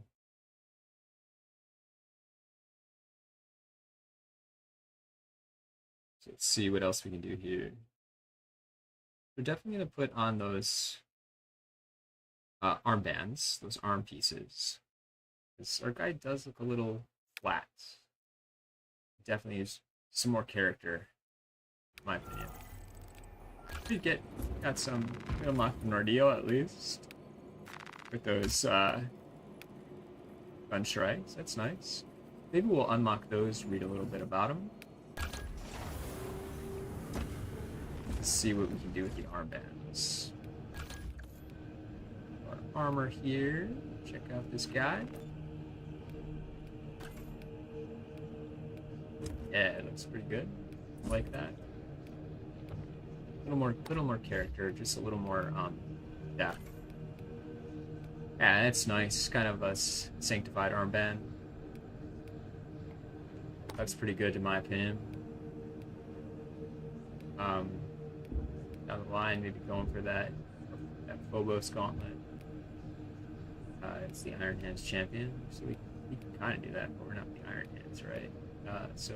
So let's see what else we can do here. We're definitely going to put on those armbands, those arm pieces. Because our guy does look a little flat. Definitely use some more character, in my opinion. We got some, we unlocked an ordeal at least. With those gun strikes, that's nice. Maybe we'll unlock those, read a little bit about them. Let's see what we can do with the armbands. Our armor here, check out this guy. Yeah, it looks pretty good. I like that. A little more character, just a little more depth. Yeah, that's nice. Kind of a sanctified armband. That's pretty good in my opinion. Down the line, maybe going for that Phobos gauntlet. It's the Iron Hands champion, so we can kind of do that, but we're not the Iron Hands, right? So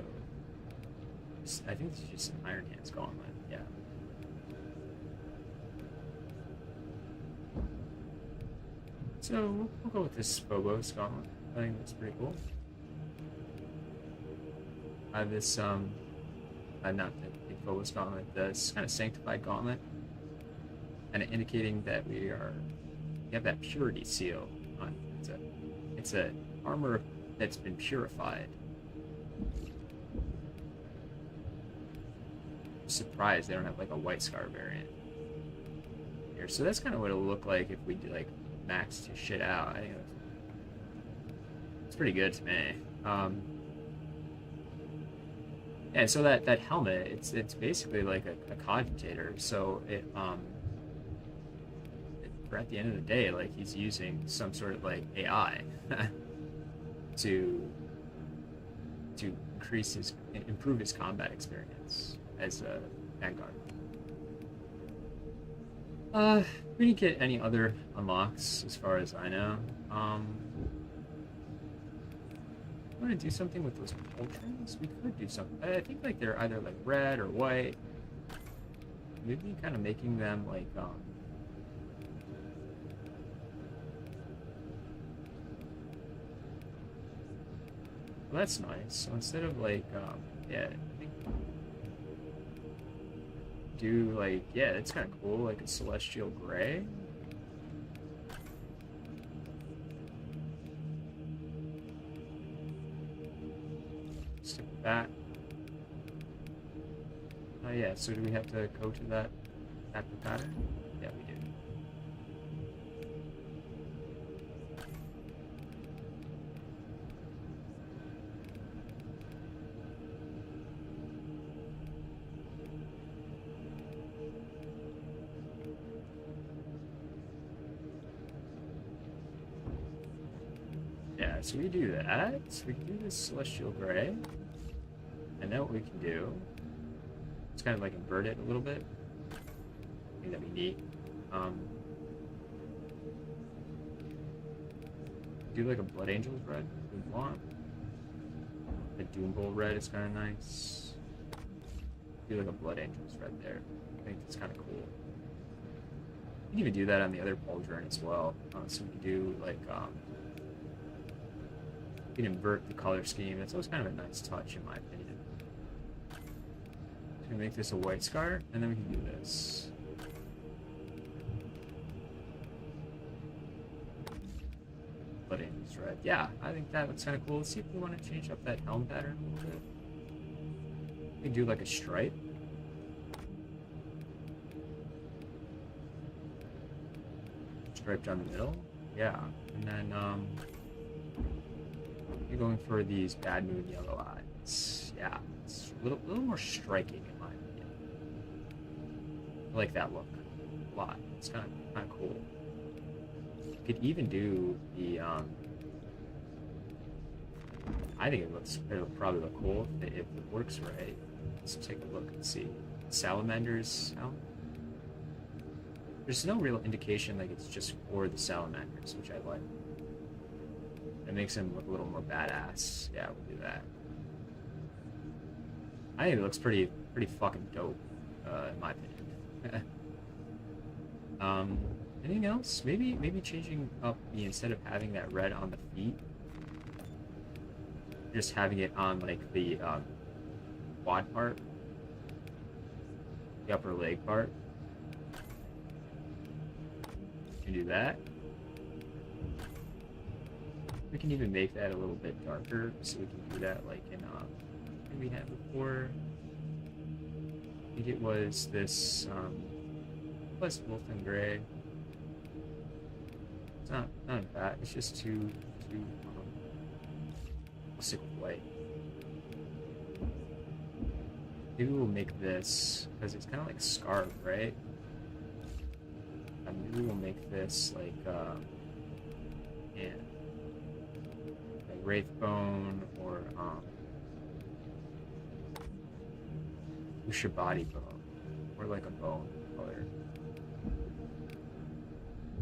I think this is just an Iron Hands gauntlet. Yeah. So we'll go with this Phobos gauntlet. I think that's pretty cool. This not the Phobos gauntlet, this kind of sanctified gauntlet, and indicating that we have that purity seal on. It's a armor that's been purified. I'm surprised they don't have like a White Scar variant here. So that's kind of what it'll look like if we do like maxed shit out. I think it's pretty good to me. And so that helmet, it's basically like a cogitator. So at the end of the day, like he's using some sort of like AI to improve his combat experience as a Vanguard. We didn't get any other unlocks as far as I know. I want to do something with those Ultrons. We could do something. I think like they're either like red or white. Maybe kind of making them like that's nice. So instead of like, yeah, I think do like, yeah, it's kind of cool, like a celestial gray. Stick with that. Oh yeah, so do we have to go to that pattern? Yeah, we do. Yeah, so we do that. So we can do this celestial gray. And then what we can do, it's kind of like invert it a little bit. I think that'd be neat. Do like a Blood Angels red if we want. The Doom Bowl red is kind of nice. Do like a Blood Angels red there. I think that's kind of cool. You can even do that on the other pauldron as well. So we can do like, you can invert the color scheme. That's always kind of a nice touch in my opinion. So we make this a white scar, and then we can do this. Blood Angels red. Yeah, I think that looks kind of cool. Let's see if we want to change up that helm pattern a little bit. We can do like a stripe. Stripe down the middle. Yeah, and then you're going for these Bad Moon yellow eyes. Yeah, it's a little more striking in my opinion. I like that look a lot. It's kind of cool. You could even do the I think it'll probably look cool if it works right. Let's take a look and see. Salamanders. There's no real indication like it's just for the salamanders, which I like. It makes him look a little more badass. Yeah, we'll do that. I think it looks pretty fucking dope, in my opinion. Anything else? Maybe changing up the, instead of having that red on the feet, just having it on like the quad part, the upper leg part. You can do that. We can even make that a little bit darker, so we can do that like in what we had before. I think it was this plus Wolfen Gray. It's not that. It's just too I'll stick with white. Maybe we'll make this because it's kind of like scarf, right? Maybe we'll make this like yeah. Wraithbone or Ushabati bone, or like a bone color.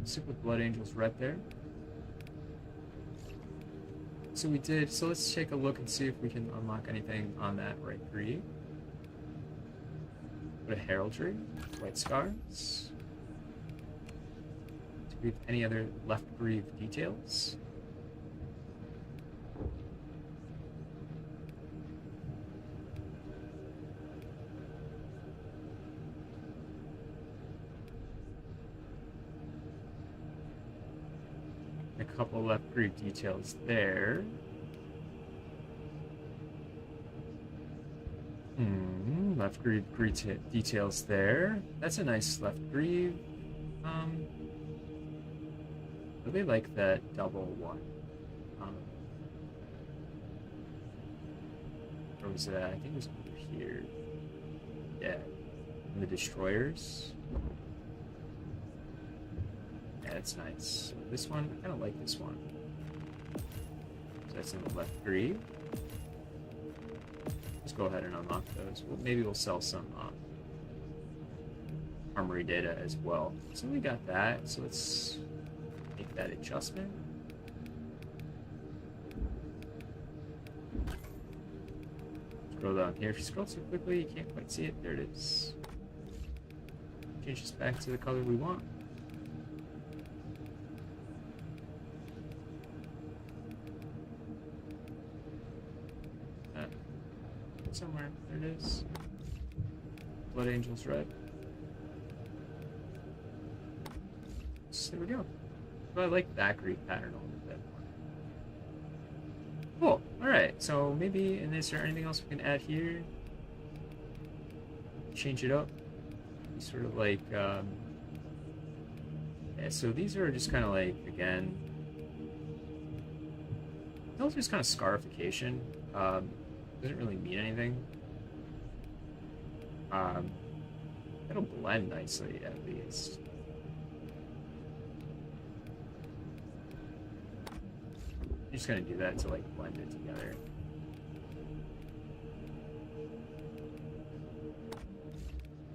Stick with Blood Angels red there. So we did. So let's take a look and see if we can unlock anything on that right greave. Put a heraldry, white scars. Do we have any other left greave details? A couple left greave details there. Left greave details there. That's a nice left greave. I really like that double one. Where was it at? I think it was over here. Yeah. And the destroyers. Yeah, it's nice. So this one, I kind of like this one. So that's in the left greave. Let's go ahead and unlock those. Well, maybe we'll sell some armory data as well. So we got that. So let's make that adjustment. Scroll down here. If you scroll too quickly, you can't quite see it. There it is. Change this back to the color we want. somewhere. There it is. Blood Angels Red. So there we go. So I like that Greek pattern a little bit more. Cool. Alright, so maybe, and is there anything else we can add here? Change it up. Sort of like, yeah, so these are just kind of like, again, those are just kind of scarification. Doesn't really mean anything. It'll blend nicely at least. I'm just gonna do that to like blend it together.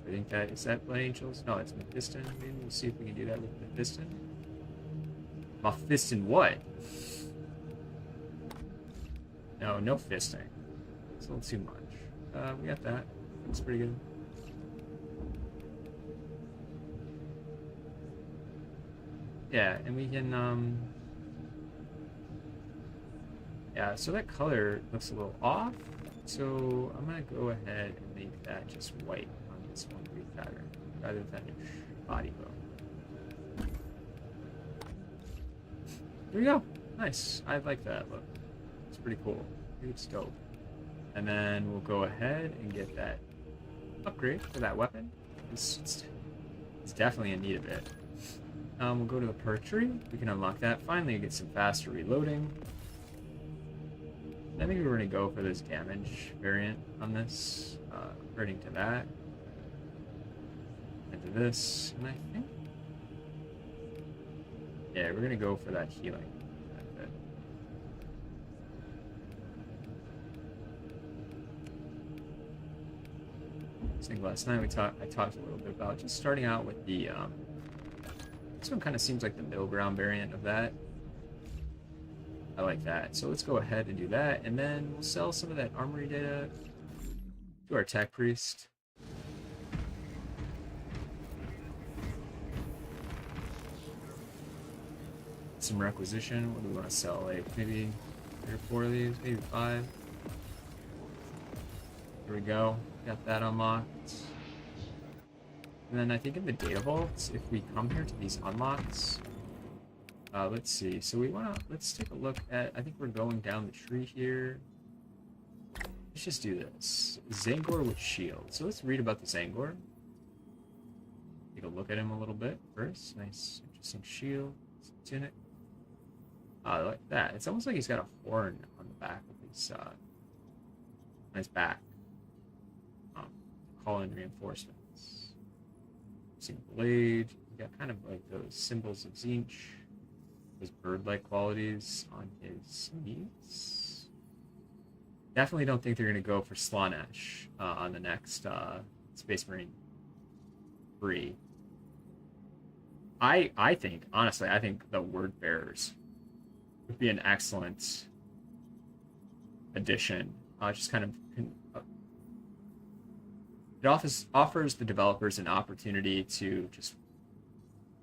I think that is that Blood Angels? No, it's Mephiston. Maybe we'll see if we can do that with Mephiston. Mephiston what? No fisting. It's a little too much. We got that. Looks pretty good. Yeah, and we can yeah, so that color looks a little off. So I'm gonna go ahead and make that just white on this one Greek pattern rather than a body bow. There we go. Nice. I like that look. It's pretty cool. It's dope. And then we'll go ahead and get that upgrade for that weapon. It's definitely in need of it. We'll go to the perk tree. We can unlock that. Finally, get some faster reloading. I think we're going to go for this damage variant on this. Converting to that. And to this. And I think... yeah, we're going to go for that healing. I think last night I talked a little bit about just starting out with the this one kind of seems like the middle ground variant of that. I like that. So let's go ahead and do that, and then we'll sell some of that armory data to our tech priest. Some requisition. What do we want to sell? Like maybe 3 or 4 of these, maybe 5. There we go. Got that unlocked. And then I think in the data vaults, if we come here to these unlocks, let's see. So let's take a look at, I think we're going down the tree here. Let's just do this. Zangor with shield. So let's read about the Zangor. Take a look at him a little bit first. Nice, interesting shield. Tunic. I like that. It's almost like he's got a horn on the back of his, on his back. Call in reinforcements. Using blade. We got kind of like those symbols of Zinch. Those bird-like qualities on his knees. Definitely don't think they're going to go for Slaanesh on the next Space Marine 3. I think, honestly, I think the Word Bearers would be an excellent addition. Just kind of... it offers the developers an opportunity to just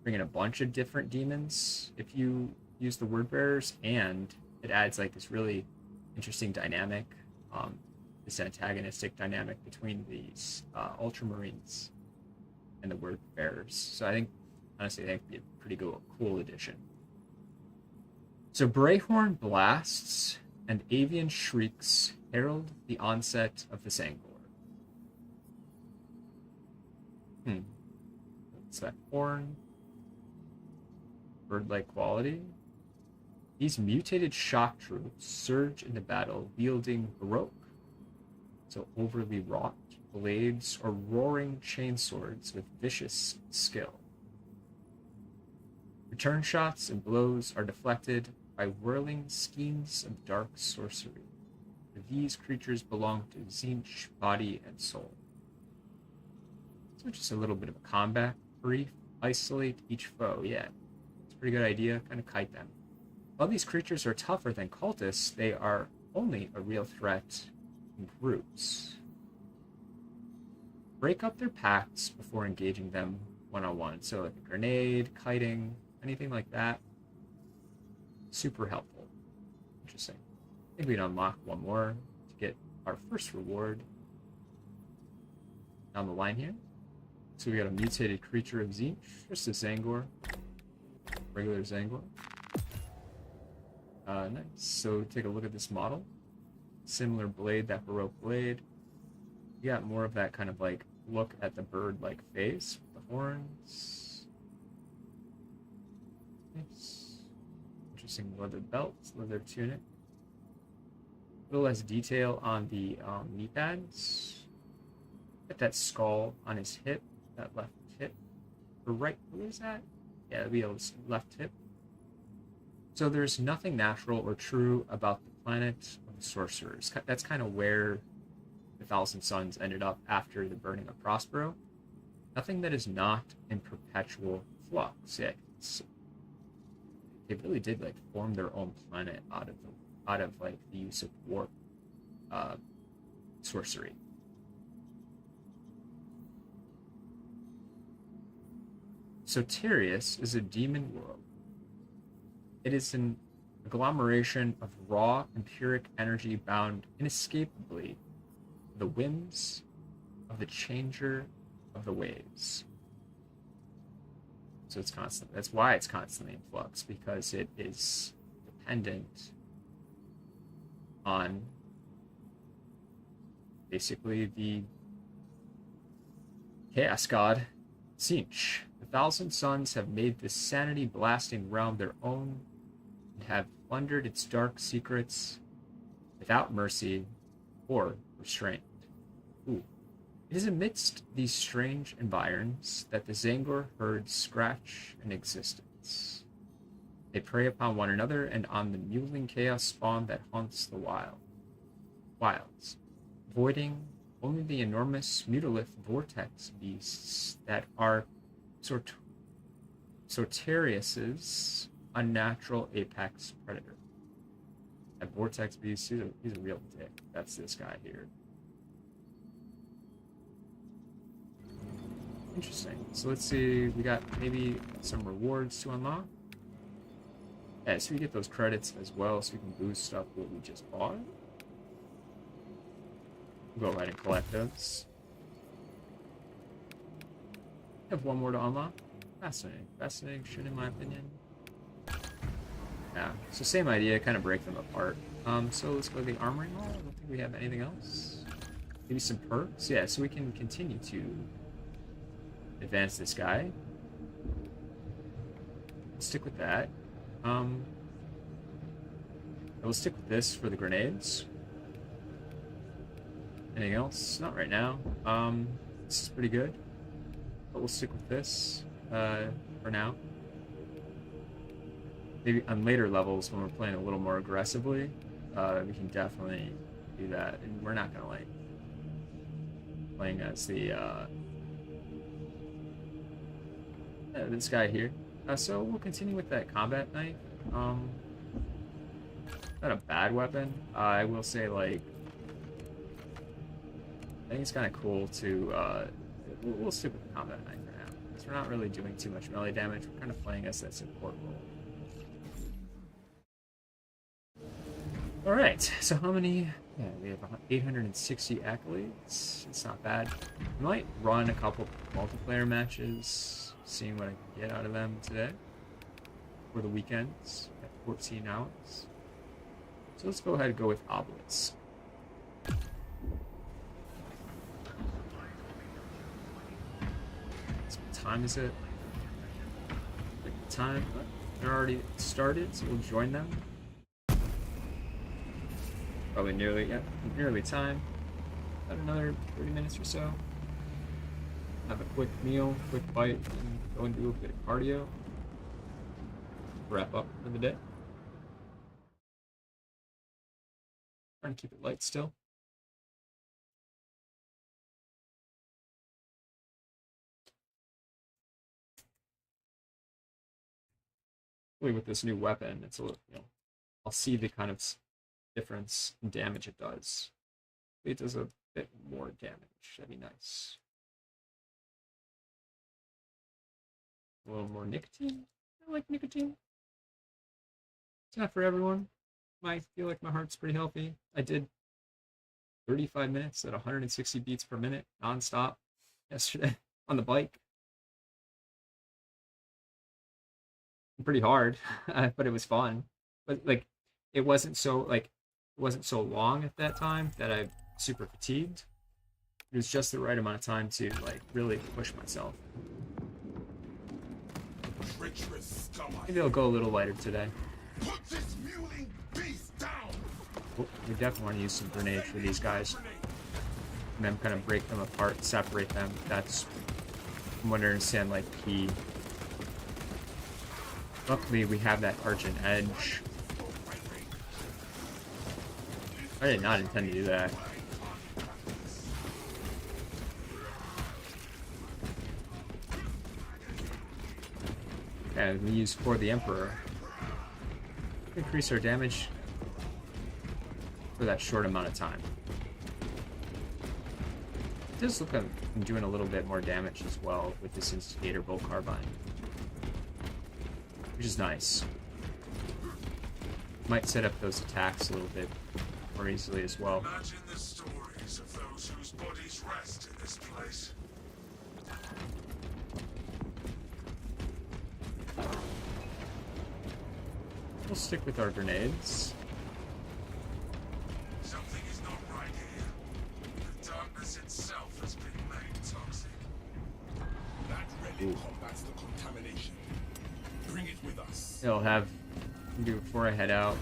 bring in a bunch of different demons if you use the Word Bearers, and it adds like this really interesting dynamic, this antagonistic dynamic between these Ultramarines and the Word Bearers. So I think, honestly, I think it'd be a pretty cool addition. So Brayhorn blasts and avian shrieks herald the onset of the Zangor. What's that horn? Bird-like quality. These mutated shock troops surge into battle wielding baroque, so overly wrought blades or roaring chainswords with vicious skill. Return shots and blows are deflected by whirling skeins of dark sorcery. For these creatures belong to Zinch, body and soul. So just a little bit of a combat brief. Isolate each foe. Yeah, it's a pretty good idea. Kind of kite them. While these creatures are tougher than cultists, they are only a real threat in groups. Break up their packs before engaging them one-on-one. So like a grenade, kiting, anything like that. Super helpful. Interesting. I think we'd unlock one more to get our first reward down the line here. So we got a mutated creature of Tzeentch, just a Zangor, regular Zangor. Nice. So take a look at this model. Similar blade, that Baroque blade. You got more of that kind of like look at the bird-like face with the horns. Nice. Interesting leather belt, leather tunic. A little less detail on the knee pads. Got that skull on his hip, that left hip. Or right, where is that? Yeah, that'd be a left hip. So there's nothing natural or true about the planet of the sorcerers. That's kind of where the Thousand Suns ended up after the burning of Prospero. Nothing that is not in perpetual flux. Yeah, they really did like form their own planet out of like the use of warp sorcery. Soterius is a demon world. It is an agglomeration of raw, empiric energy bound inescapably to the whims of the changer of the waves. So it's constant. That's why it's constantly in flux, because it is dependent on basically the chaos god Tzeentch. The Thousand Suns have made this sanity-blasting realm their own and have plundered its dark secrets without mercy or restraint. Ooh. It is amidst these strange environs that the Zangor herds scratch an existence. They prey upon one another and on the mewling chaos spawn that haunts the wilds, avoiding only the enormous mutilith vortex beasts that are Soterius's unnatural apex predator. That vortex beast, he's a real dick. That's this guy here. Interesting. So let's see, we got maybe some rewards to unlock. Yeah, so we get those credits as well, so we can boost up what we just bought. We'll go ahead and collect those. Have one more to unlock. Fascinating. Fascinating shit, in my opinion. Yeah, so same idea, kind of break them apart. So let's go to the armory hall. I don't think we have anything else. Maybe some perks. Yeah, so we can continue to advance this guy. We'll stick with that. We'll stick with this for the grenades. Anything else? Not right now. This is pretty good. But we'll stick with this for now. Maybe on later levels when we're playing a little more aggressively, we can definitely do that. And we're not gonna like playing as the this guy here. So we'll continue with that combat knife. Not a bad weapon. I will say, like, I think it's kind of cool to we'll stick with the combat knife for now, because we're not really doing too much melee damage. We're kind of playing as that support role. Alright, so how many? Yeah, we have 860 accolades. It's not bad. We might run a couple multiplayer matches, seeing what I can get out of them today. For the weekends at 14 hours. So let's go ahead and go with Oblitz. So what time is it? Like the time? They're already started, so we'll join them. Probably nearly time. About another 30 minutes or so. Have a quick meal, quick bite, and go and do a bit of cardio. Wrap up for the day. Trying to keep it light still. With this new weapon, it's a little, I'll see the kind of difference in damage it does. It does a bit more damage. That'd be nice. A little more nicotine. I like nicotine. It's not for everyone. I feel like my heart's pretty healthy. I did 35 minutes at 160 beats per minute nonstop yesterday on the bike. Pretty hard, but it was fun. But like, it wasn't so long at that time that I super fatigued. It was just the right amount of time to like really push myself. Treacherous scum. Maybe I'll go a little lighter today. Put this mewling beast down. We definitely want to use some grenades for these guys. And then kind of break them apart, separate them. That's, from what I understand, like key. Luckily, we have that Argent Edge. I did not intend to do that. And we use For the Emperor. Increase our damage for that short amount of time. It does look like I'm doing a little bit more damage as well with this Instigator Bolt Carbine, which is nice. Might set up those attacks a little bit more easily as well. Imagine the stories of those whose bodies rest in this place. We'll stick with our grenades. Something is not right here. The darkness itself has been made toxic. That relic combats the contamination. Bring it with us. I'll have do before I head out.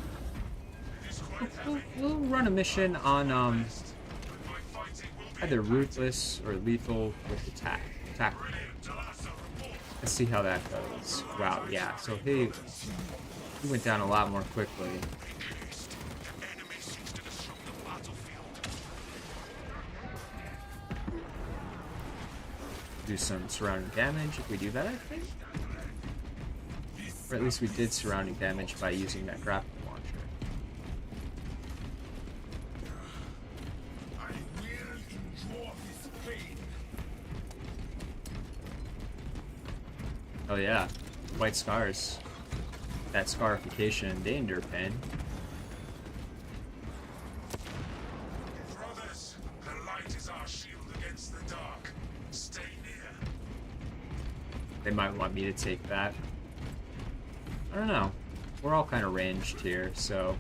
It is quite heavy. We'll run a mission on But my fighting will be either ruthless or lethal with attack. brilliant. Talassa, report. Let's see how that goes. Wow, yeah. So he went down a lot more quickly. Haste. The enemy seems to disrupt the battlefield. Do some surrounding damage if we do that, I think. Or at least we did surrounding damage by using that grapple launcher. I will endure this pain. Oh yeah, white scars. That scarification and danger pin. Brothers, the light is our shield against the dark. Stay near. They might want me to take that. I don't know. We're all kind of ranged here, so.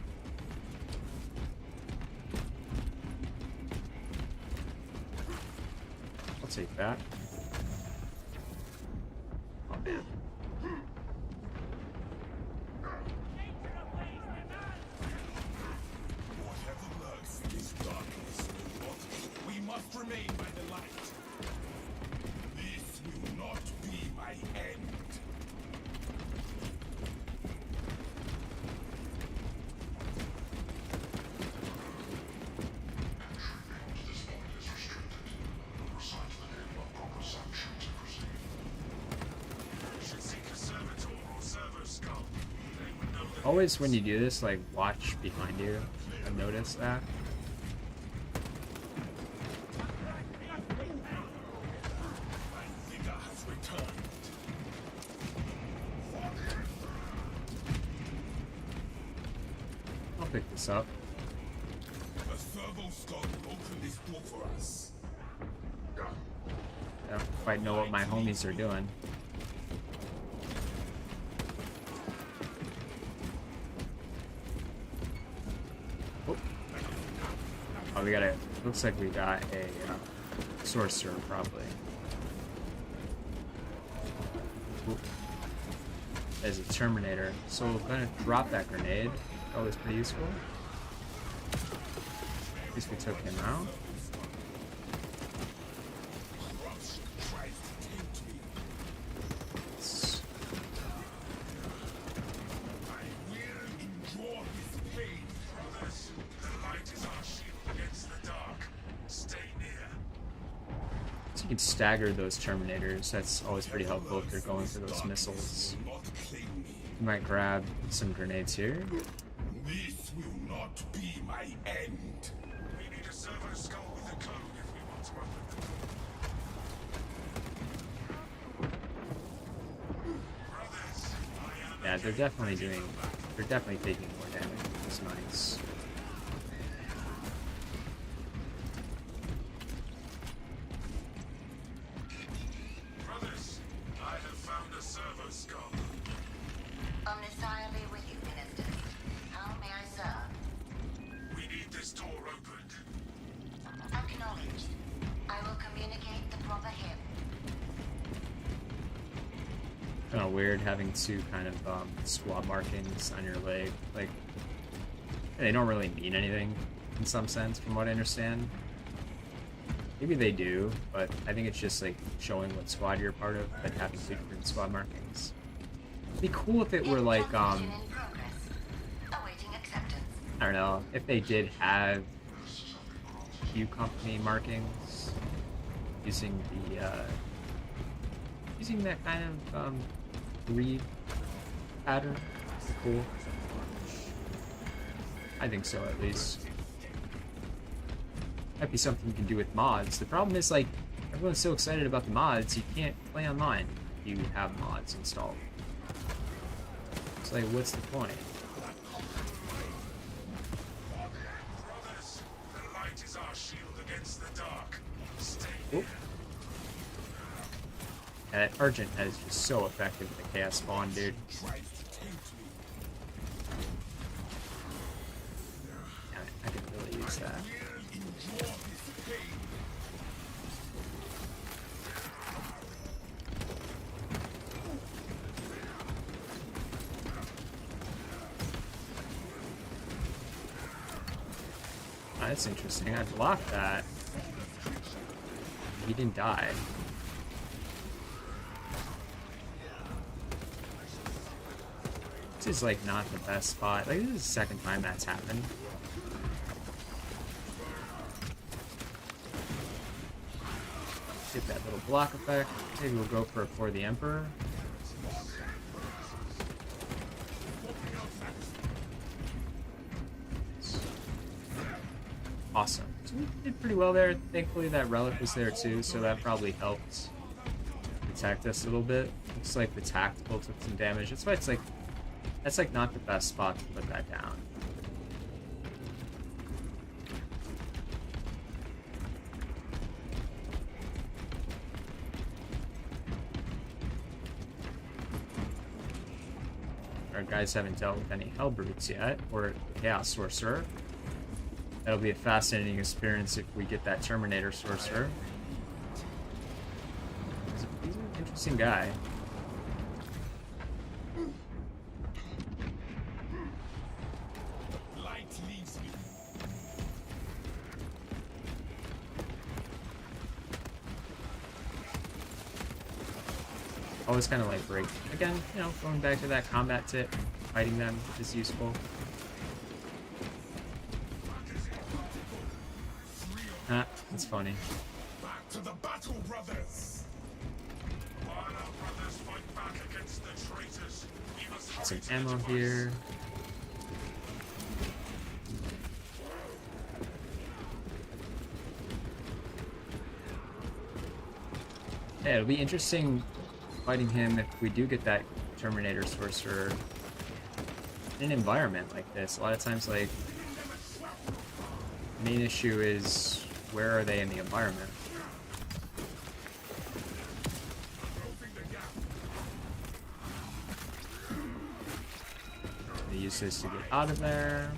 I'll take that. Oh man. Whatever lurks in this darkness will not. We must remain by the light. This will not be my end. Should seek a servitor or servo skull. They would know that Always when you do this, like, watch behind you. I've noticed that. Vigor has returned. I'll pick this up. A servo skull will open this door for us. I don't quite know what my homies are doing. Oh, we got a. Looks like we got a sorcerer probably. Oop. As a Terminator, so we're gonna drop that grenade. That was pretty useful. At least we took him out. Corruption tries to tempt me. Let's- I will endure this pain. brothers, the light is our shield against the dark. Stay near. So you can stagger those Terminators. That's always pretty helpful if they're going for those missiles. Will not claim me. You might grab some grenades here. This will not be my end. We need a servo skull with a code if we want to open the door. Brothers, I am Yeah, they're definitely taking more damage, which is nice. kind of weird having two kind of squad markings on your leg. Like, they don't really mean anything in some sense, from what I understand. Maybe they do, but I think it's just like showing what squad you're a part of, like having two different squad markings. It'd be cool if it were like, I don't know, if they did have Q company markings using the, using that kind of, read pattern. Cool. I think so, at least. Might be something you can do with mods. The problem is, like, everyone's so excited about the mods, you can't play online if you have mods installed. It's like, what's the point? Brothers, the light is our shield against the dark. Stay Oop. Yeah, that Argent is just so effective with the Chaos Spawn, dude. Yeah, I could really use that. Oh, that's interesting. I blocked that. He didn't die. This is like not the best spot. Like, this is the second time that's happened. Get that little block effect. Maybe we'll go for the Emperor. Awesome. So we did pretty well there. Thankfully that relic was there too, so that probably helped protect us a little bit. Looks like the tactical took some damage. That's why it's like, that's like not the best spot to put that down. Our guys haven't dealt with any Hell Brutes yet, or Chaos Sorcerer. That'll be a fascinating experience if we get that Terminator Sorcerer. He's an interesting guy. Light leads me. Always kind of like break. Again, you know, going back to that combat tip, fighting them is useful. Ah, that's funny. Back to the battle, brothers. While our brothers fight back against the traitors, we must hurry Some to the ammo device. here. Yeah, it'll be interesting fighting him if we do get that Terminator Sorcerer in an environment like this. A lot of times, like, the main issue is where are they in the environment? They use this to get out of there.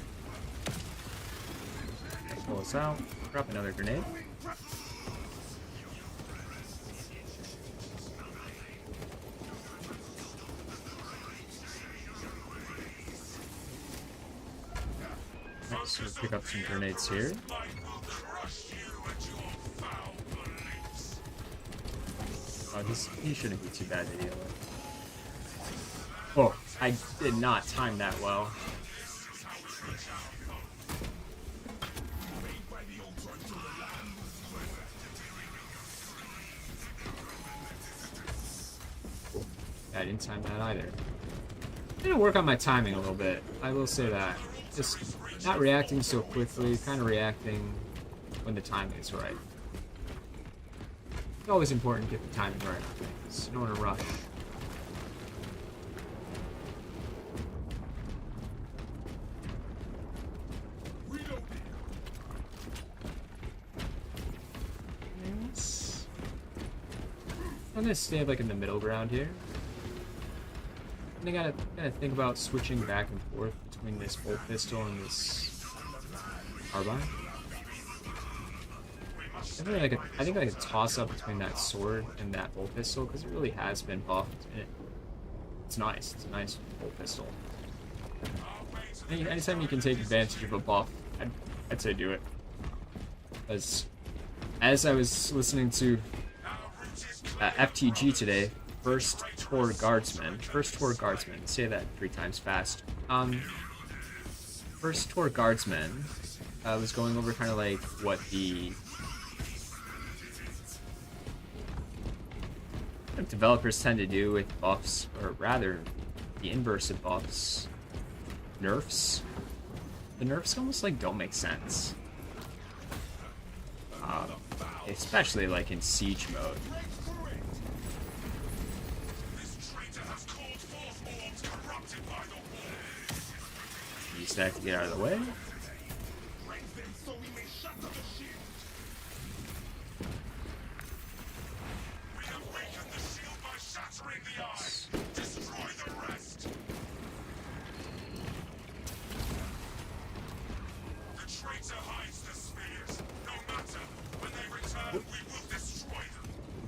Pull us out. Drop another grenade. Alright, so we'll pick up some grenades here. Light will crush you and your foul beliefs. Oh, he shouldn't be too bad to deal with. Oh, I did not time that well. I didn't time that either. I'm gonna work on my timing a little bit. I will say that. Just not reacting so quickly, kind of reacting when the timing is right. It's always important to get the timing right on things. You don't want to rush. I'm gonna stay like in the middle ground here. And I gotta think about switching back and forth between this bolt pistol and this carbine. I think like a toss up between that sword and that bolt pistol because it really has been buffed and it It's nice. It's a nice full pistol. Anytime you can take advantage of a buff, I'd say do it. As I was listening to FTG today, First Tour Guardsman, say that 3 times fast. First Tour Guardsman was going over kind of like what the developers tend to do with buffs, or rather, the inverse of buffs, nerfs. The nerfs almost like don't make sense, especially like in siege mode. Use that to get out of the way.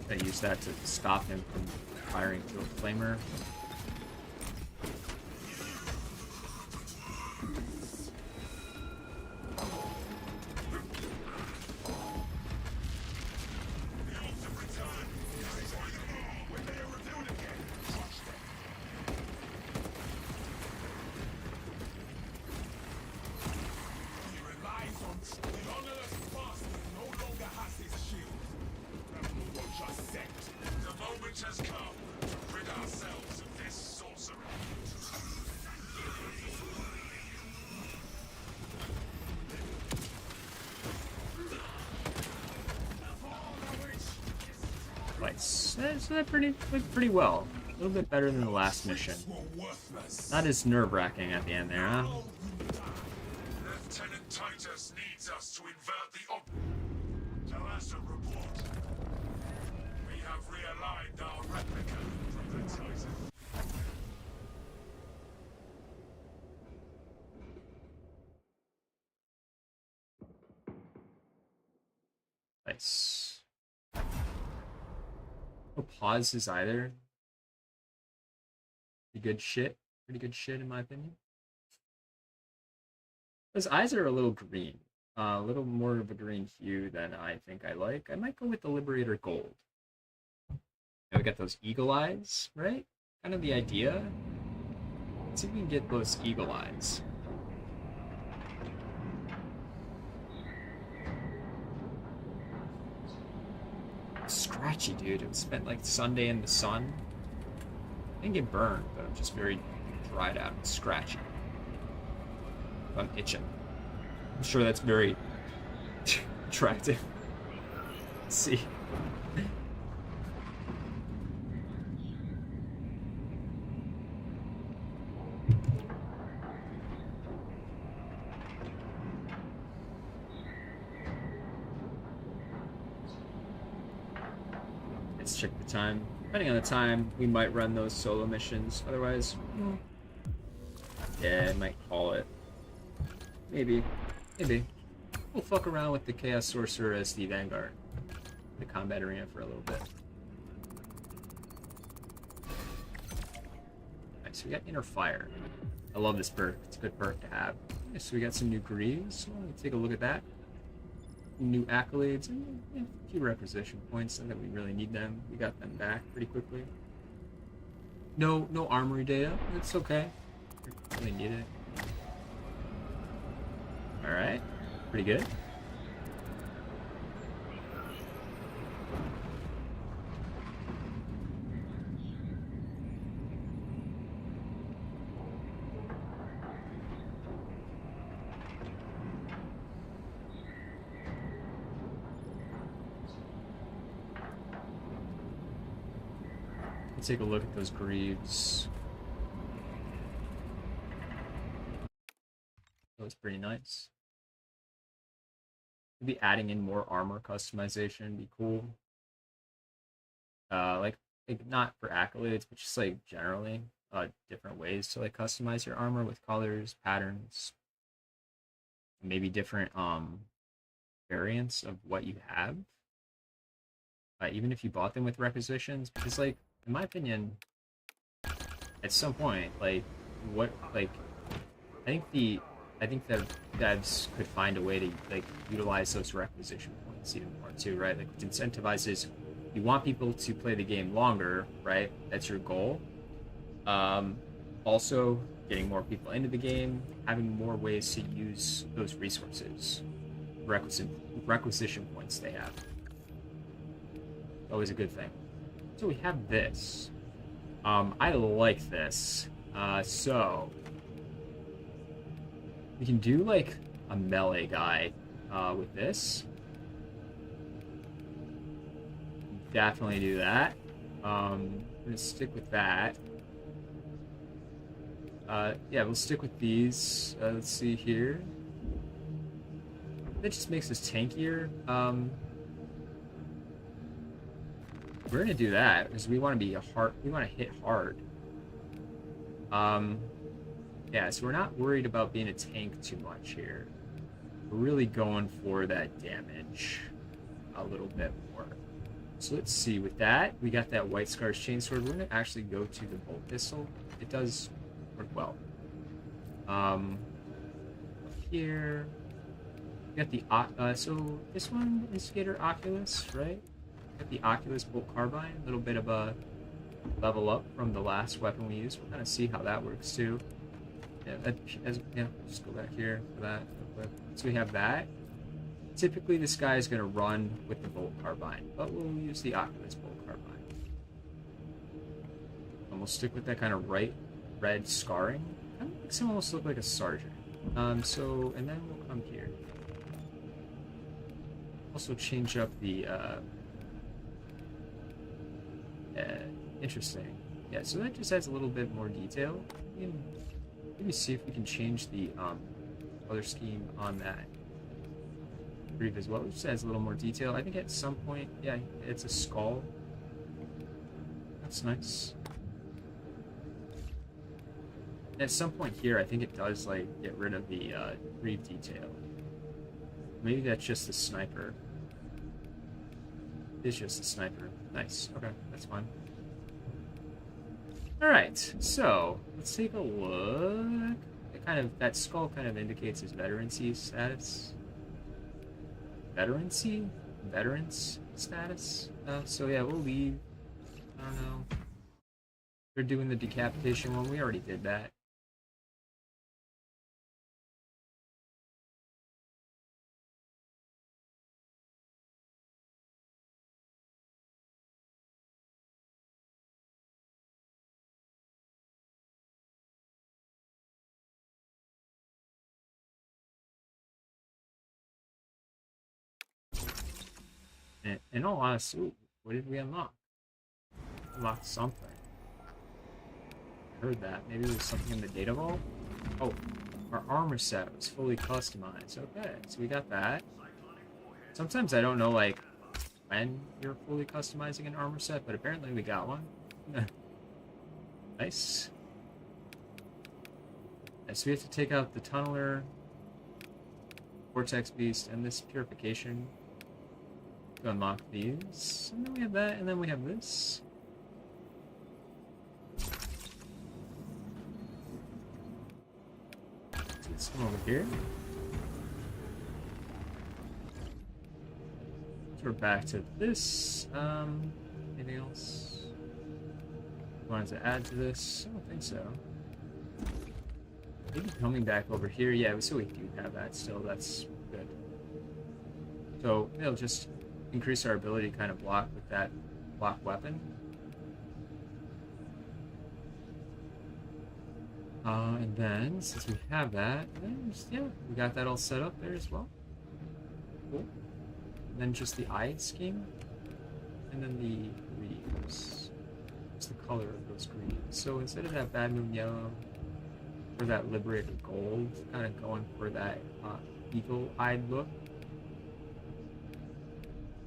I use that to stop him from firing through a flamer. So that went pretty well. A little bit better than the last mission. Not as nerve-wracking at the end there, huh? Lieutenant Titus needs us to invert the Talassa report. We have realigned our replica from the Titan. Nice. No pauses either. Pretty good shit in my opinion. His eyes are a little green, a little more of a green hue than I think I like. I might go with the Liberator Gold. We got those eagle eyes, right? Kind of the idea. Let's see if we can get those eagle eyes. Scratchy, dude. It was spent like Sunday in the sun. I didn't get burned, but I'm just very dried out and scratchy. I'm itching. I'm sure that's very attractive. Let's see. Let's check the time. Depending on the time, we might run those solo missions. Otherwise, yeah, I might call it. Maybe. We'll fuck around with the Chaos Sorcerer as the Vanguard. The combat arena for a little bit. Alright, so we got Inner Fire. I love this perk. It's a good perk to have. Okay, so we got some new Greaves. Let me take a look at that. New accolades and a few requisition points. Not that we really need them. We got them back pretty quickly. No armory data. It's okay. We really need it. Alright. Pretty good. Let's take a look at those Greaves. That was pretty nice. Maybe adding in more armor customization would be cool. Like not for accolades, but just like generally, different ways to like customize your armor with colors, patterns, maybe different variants of what you have. Even if you bought them with requisitions, because like in my opinion, at some point, like, what, like, I think the, I think that devs could find a way to like utilize those requisition points even more too, right? Like it incentivizes, you want people to play the game longer, right? That's your goal. Um, Also, getting more people into the game, having more ways to use those resources, requisition points they have. Always a good thing. So we have this. I like this. So we can do like a melee guy with this. Definitely do that. I'm gonna stick with that. Yeah, we'll stick with these. Let's see here. That just makes us tankier. We're gonna do that because we want to be hard. We want to hit hard. Yeah, so we're not worried about being a tank too much here. We're really going for that damage a little bit more. So let's see. With that, we got that White Scar's Chainsword. We're gonna actually go to the Bolt Pistol. It does work well. Up here, we got the so this one is Skater Oculus, right? Got the Oculus Bolt Carbine, a little bit of a level up from the last weapon we used. We'll kind of see how that works too. Yeah, just go back here for that real quick. So we have that. Typically, this guy is going to run with the Bolt Carbine, but we'll use the Oculus Bolt Carbine. And we'll stick with that kind of red scarring. Kind of makes him almost look like a sergeant. And then we'll come here. Also change up the, interesting. Yeah, so that just adds a little bit more detail. Maybe see if we can change the, color scheme on that brief as well. It just adds a little more detail. I think at some point, yeah, it's a skull. That's nice. At some point here, I think it does like get rid of the brief detail. Maybe that's just the sniper. It's just the sniper. Nice. Okay, that's fine. All right, so let's take a look. That skull kind of indicates his veterancy status. Veterans status. So yeah, we'll leave. I don't know. They're doing the decapitation one. We already did that. And in all honesty, ooh, what did we unlock? Unlocked something. I heard that. Maybe there was something in the data vault? Oh, our armor set was fully customized. Okay, so we got that. Sometimes I don't know, like, when you're fully customizing an armor set, but apparently we got one. Nice. So we have to take out the Tunneler, Vortex Beast, and this Purification to unlock these. And then we have that, and then we have this. Let's come over here. So we're back to this. Anything else? Wanted to add to this? I don't think so. Maybe coming back over here. Yeah, so we do have that still. That's good. So it'll just increase our ability to kind of block with that block weapon. And then, since we have that, then just, yeah, we got that all set up there as well. Cool. And then just the eye scheme. And then the greaves. What's the color of those greaves? So instead of that Bad Moon Yellow, or that Liberator Gold, kind of going for that eagle-eyed look.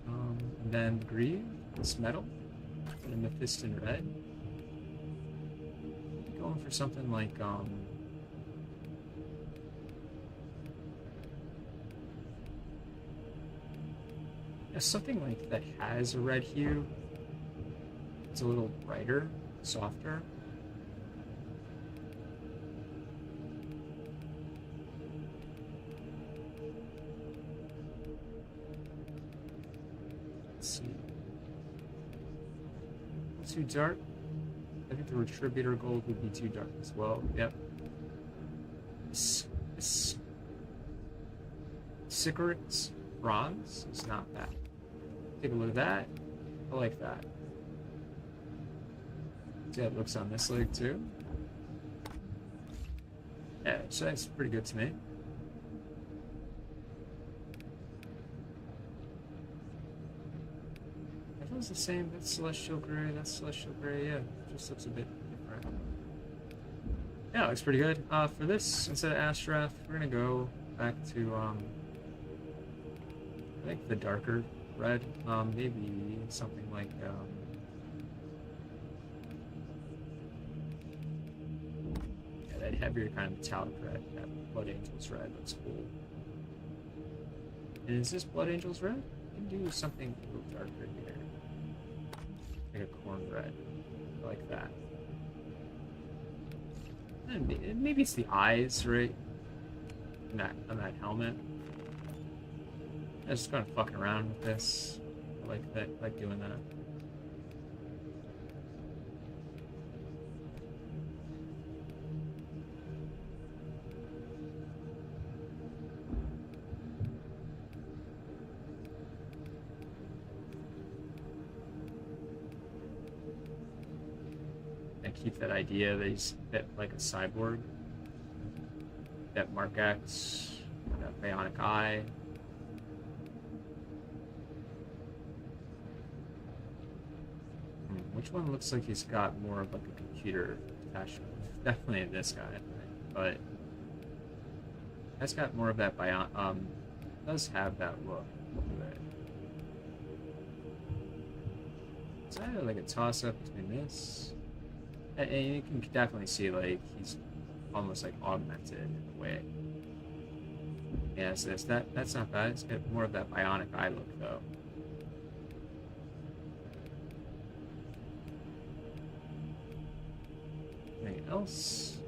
And then greave, this metal, and a Mephiston red. Going for something like yeah, something like that has a red hue. It's a little brighter, softer. too dark. I think the Retributor Gold would be too dark as well. Yep. Sycorax Bronze is not bad. Take a look at that. I like that. See how it looks on this leg too. Yeah, so that's pretty good to me. That was the same. That's Celestial Gray. That's Celestial Gray. Yeah, just looks a bit different. Yeah, it looks pretty good. For this, instead of Astrath, we're gonna go back to I think the darker red. Maybe something like yeah, that heavier kind of metallic red. That Blood Angels red looks cool. And is this Blood Angels red? We can do something a little darker here. Like a corn red. I like that. And maybe it's the eyes, right? On that helmet. I was just kind of fucking around with this. I like that, like doing that. Keep that idea that he's a bit like a cyborg. That Mark X, that bionic eye. Which one looks like he's got more of like a computer attachment? Definitely this guy, I think. But that's got more of that does have that look to it. It's either like a toss up between this. And you can definitely see, like, he's almost, like, augmented in a way. Yeah, so that's not bad. It's got more of that bionic eye look, though. Anything else?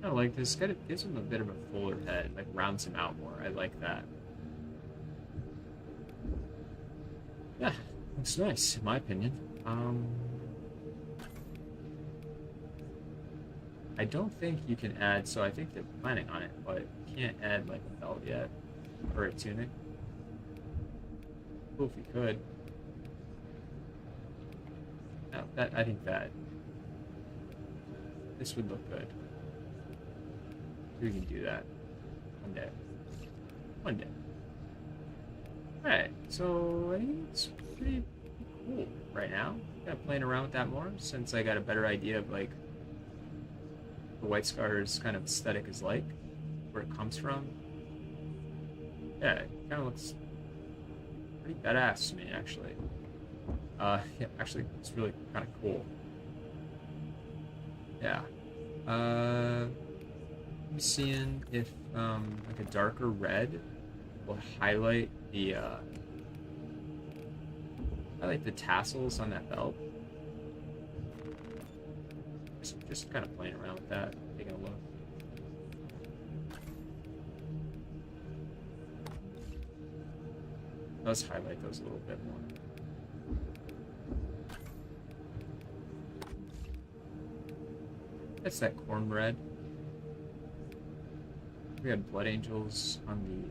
I like this. Kind of gives him a bit of a fuller head, like rounds him out more. I like that. Yeah, looks nice in my opinion. I don't think you can add. So I think they're planning on it, but you can't add like a belt yet or a tunic. Cool if you could. No, I think that this would look good. We can do that one day. One day. Alright, so I think it's pretty cool right now. Kind of playing around with that more since I got a better idea of like the White Scar's kind of aesthetic is like, where it comes from. Yeah, it kind of looks pretty badass to me actually. Yeah, actually it's really kind of cool. Yeah. I'm seeing if like a darker red will highlight the tassels on that belt. Just kind of playing around with that, taking a look. Let's highlight those a little bit more. That's that corn red. We had Blood Angels on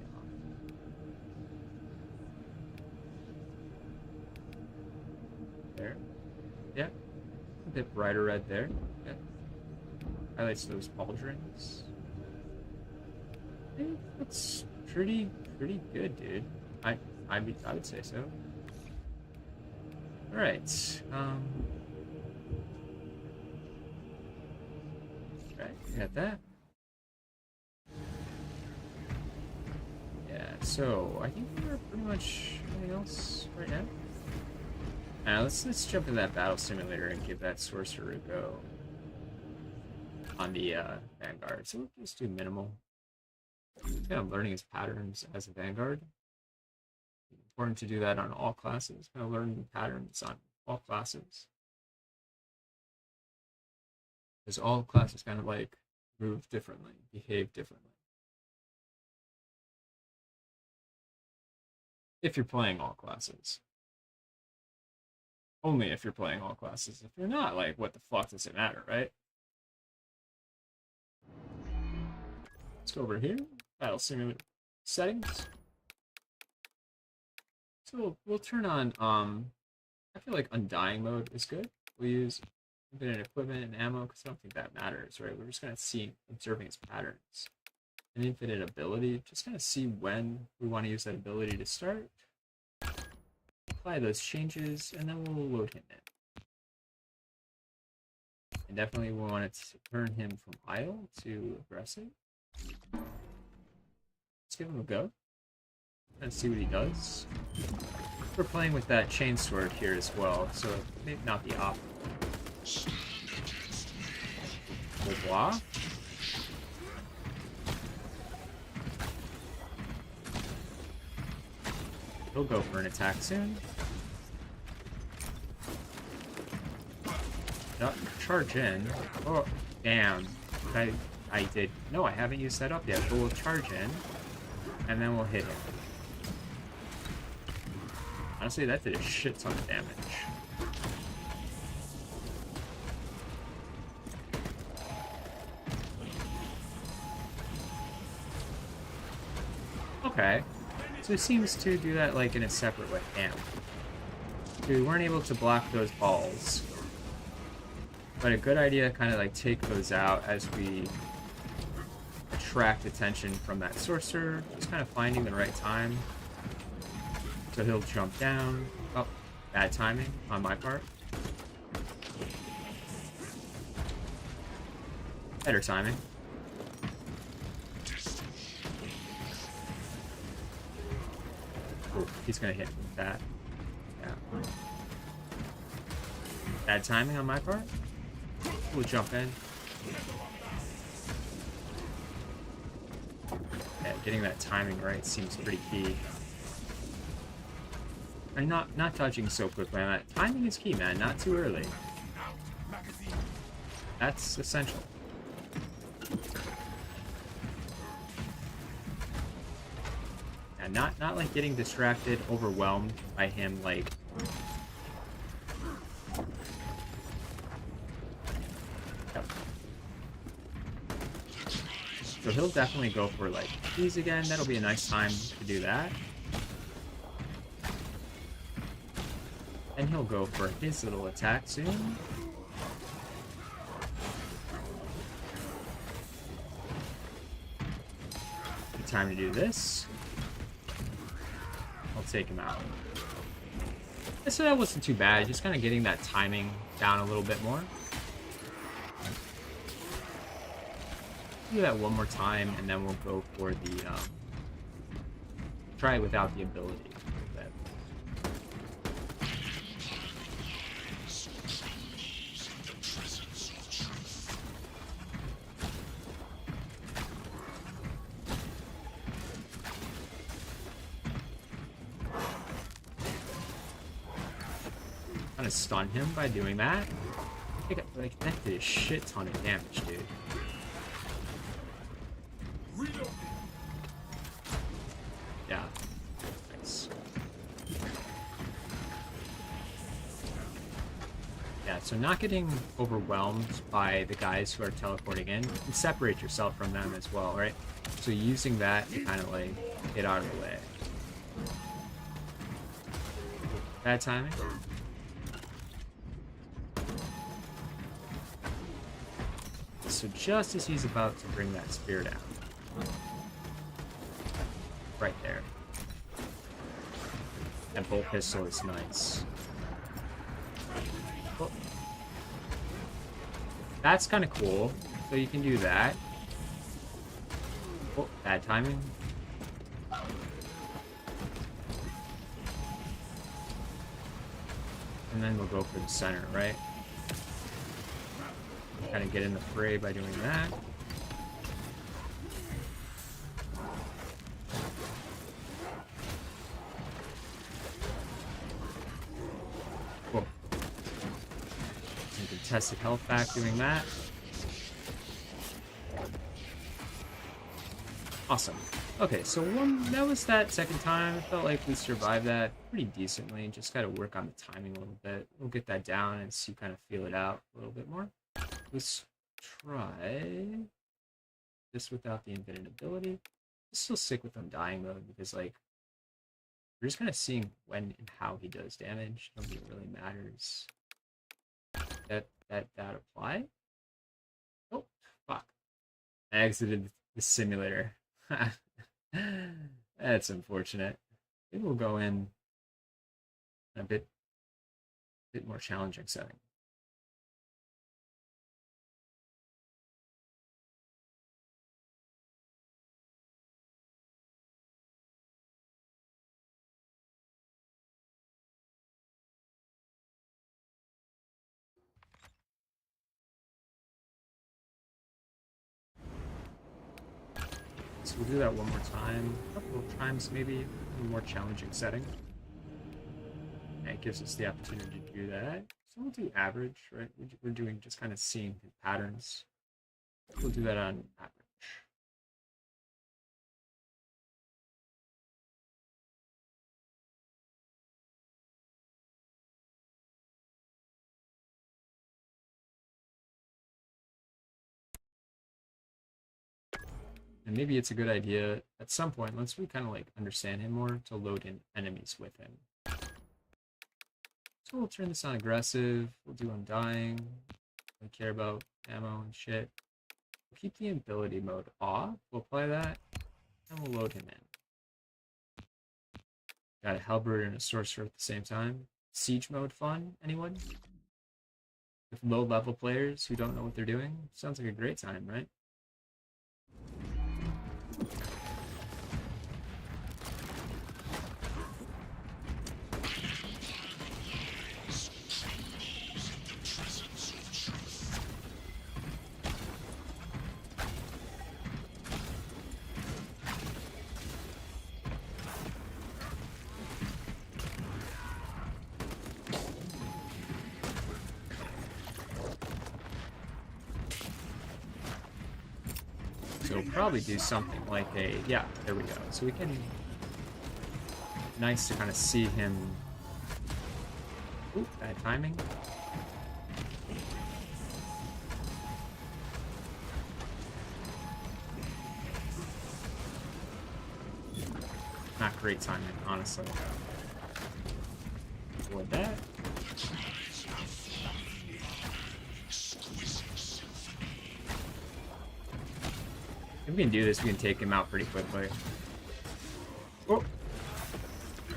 the there. Yeah. A bit brighter red there. Yeah. Highlights those pauldrons. I think that's pretty good, dude. I would say so. Alright. Right, we got that. So I think we're pretty much everything else right now. Let's jump into that battle simulator and give that sorcerer a go on the Vanguard. So we'll just do minimal. Kind of learning his patterns as a Vanguard. important to do that on all classes. Kind of learn the patterns on all classes. Because all classes kind of like move differently, behave differently. If you're playing all classes. Only if you're playing all classes. If you're not, like, what the fuck does it matter, right? Let's go over here. Battle Simulator settings. So we'll turn on, I feel like Undying mode is good. We'll use infinite equipment and ammo because I don't think that matters, right? We're just kind of observing its patterns. An infinite ability, just kind of see when we want to use that ability to start. Apply those changes, and then we'll load him in. And definitely we want to turn him from idle to aggressive. Let's give him a go. And see what he does. We're playing with that chainsword here as well, so it may not be optimal. Au revoir. He'll go for an attack soon. Charge in. Oh, damn. I did. No, I haven't used that up yet, but we'll charge in. And then we'll hit him. Honestly, that did a shit ton of damage. Okay. So it seems to do that like in a separate way. Damn. We weren't able to block those balls. But a good idea to kind of like take those out as we attract attention from that sorcerer. Just kind of finding the right time. So he'll jump down. Oh, bad timing on my part. Better timing. Oh, he's gonna hit with that. Yeah. Bad timing on my part. We'll jump in. Yeah, getting that timing right seems pretty key. And not dodging so quickly on that. Timing is key, man. Not too early. That's essential. And not like getting distracted, overwhelmed by him, like. Yep. So he'll definitely go for like these again. That'll be a nice time to do that. And he'll go for his little attack soon. Good time to do this. I'll take him out. So that wasn't too bad. Just kind of getting that timing down a little bit more. Do that one more time, and then we'll go for the try it without the ability. Kind of stun him by doing that. Like that did a shit ton of damage, dude. Yeah. Nice. Yeah, so not getting overwhelmed by the guys who are teleporting in, and separate yourself from them as well, right? So using that to kind of like get out of the way. Bad timing. So just as he's about to bring that spear down. Right there. That bolt pistol is nice. Oh. That's kind of cool. So you can do that. Oh, bad timing. And then we'll go for the center, right? Kind of get in the fray by doing that. contested health back doing that. Awesome. Okay, so that was that second time. I felt like we survived that pretty decently. Just got to work on the timing a little bit. We'll get that down and see, kind of feel it out a little bit more. Let's try this without the infinite ability. I'll still stick with undying mode because, like, we're just kind of seeing when and how he does damage. Nobody really matters. That apply? Oh, fuck. I exited the simulator. That's unfortunate. Maybe we'll go in a bit more challenging setting. So we'll do that one more time, a couple of times maybe, in a more challenging setting. And it gives us the opportunity to do that. So we'll do average, right? We're doing just kind of seeing patterns. We'll do that on average. And maybe it's a good idea at some point, once we kind of like understand him more, to load in enemies with him. So we'll turn this on aggressive. We'll do undying. Don't care about ammo and shit. We'll keep the ability mode off. We'll apply that, and we'll load him in. Got a halberd and a sorcerer at the same time. Siege mode fun? Anyone? With low level players who don't know what they're doing? Sounds like a great time, right? So we'll probably do something like a, yeah, there we go. So we can, nice to kind of see him, oop, bad timing. Not great timing, honestly. Avoid that. If we can do this, we can take him out pretty quickly. Oh.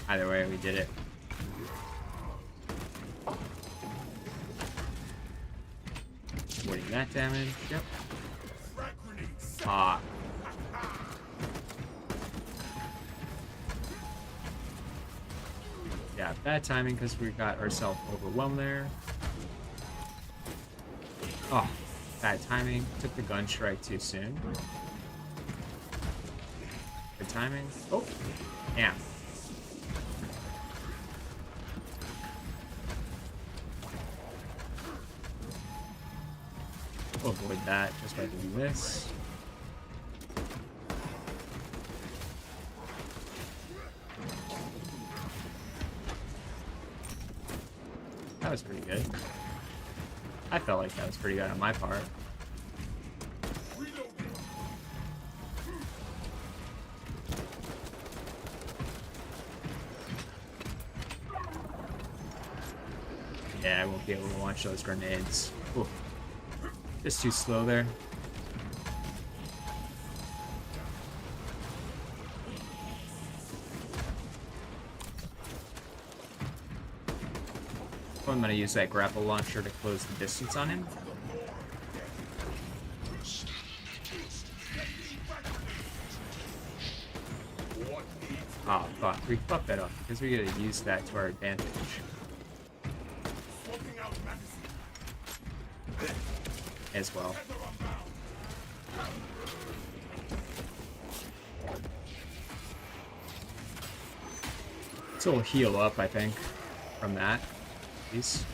Either way, we did it. Avoiding that damage. Yep. Ah. Yeah, bad timing because we got ourselves overwhelmed there. Oh, bad timing. Took the gun strike too soon. Good timing. Oh, damn. We'll avoid that just by doing this. That was pretty good. I felt like that was pretty good on my part. Yeah, I won't be able to launch those grenades. Ooh. Just too slow there. I'm going to use that grapple launcher to close the distance on him. Oh, fuck. We fucked that up because we gotta use that to our advantage. As well. So we'll heal up, I think, from that. Please.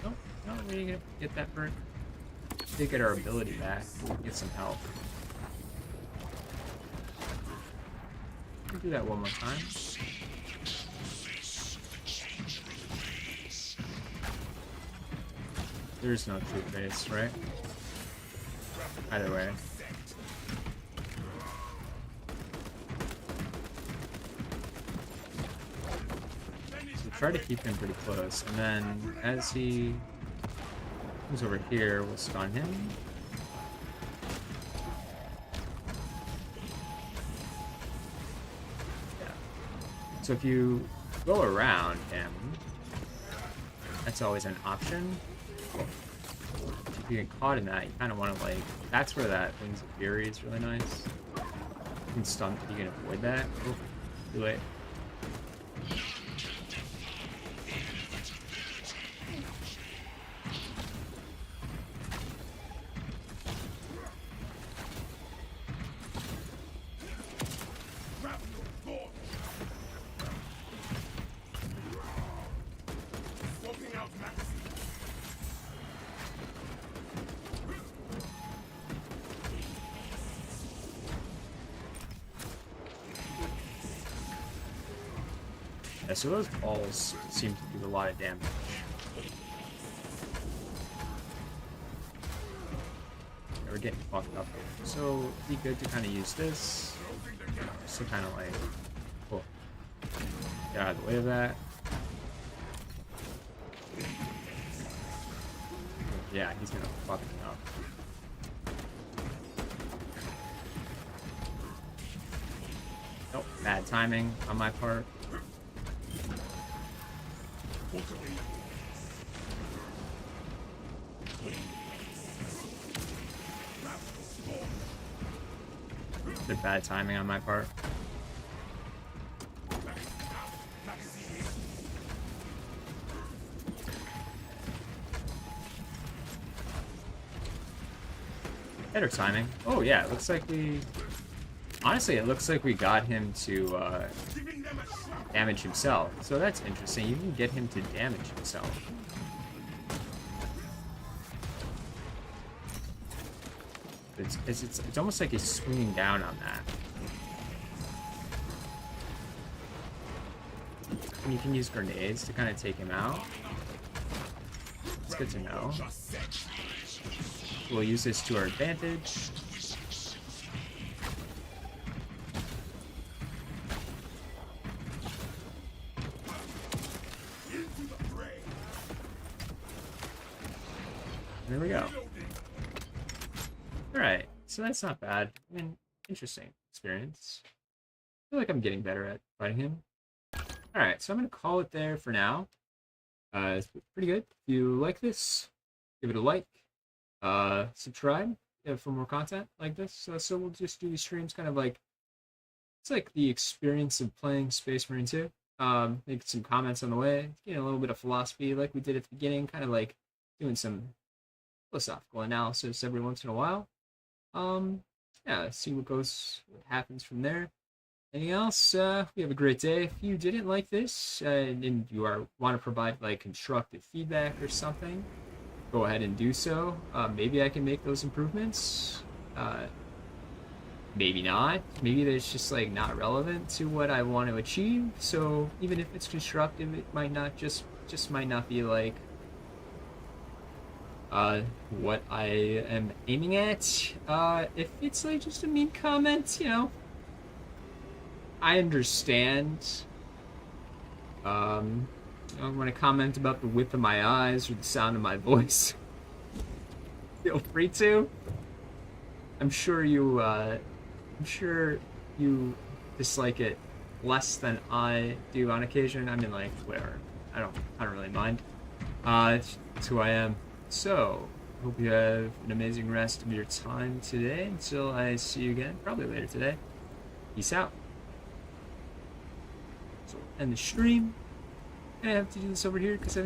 Oh, Oh, we didn't get that burn. Did get our ability back. Get some help. We'll do that one more time. There's no true face, right? Either way. So try to keep him pretty close, and then as he comes over here, we'll stun him. Yeah. So if you go around him, that's always an option. If you get caught in that, you kind of want to like. That's where that Wings of Fury is really nice. You can stun. You can avoid that. Oh, too late. Yeah, so those balls seem to do a lot of damage. Yeah, we're getting fucked up here. So it'd be good to kind of use this. Just to kind of like, cool. Get out of the way of that. Yeah, he's gonna fuck me up. Nope, bad timing on my part. Bit bad timing on my part. Better timing. Oh yeah, it looks like we... Honestly, it looks like we got him to damage himself. So that's interesting. You can get him to damage himself. It's almost like he's swinging down on that. And you can use grenades to kind of take him out. It's good to know. We'll use this to our advantage. There we go. Alright, so that's not bad. I mean, interesting experience. I feel like I'm getting better at fighting him. Alright, so I'm going to call it there for now. It's pretty good. If you like this, give it a like. Subscribe for more content like this. So we'll just do these streams kind of like... It's like the experience of playing Space Marine 2. Make some comments on the way. A little bit of philosophy like we did at the beginning. Kind of like doing some philosophical analysis every once in a while. Yeah, see what happens from there. Anything else? We have a great day. If you didn't like this and you want to provide like constructive feedback or something, go ahead and do so. Maybe I can make those improvements. Maybe not. Maybe it's just like not relevant to what I want to achieve. So even if it's constructive, it might not just might not be like what I am aiming at. If it's like just a mean comment, I understand. I want to comment about the width of my eyes or the sound of my voice. Feel free to. I'm sure you dislike it less than I do on occasion. I mean, like, whatever. I don't really mind. It's who I am. So, hope you have an amazing rest of your time today. Until I see you again, probably later today. Peace out. So, end the stream. And I have to do this over here because I think it's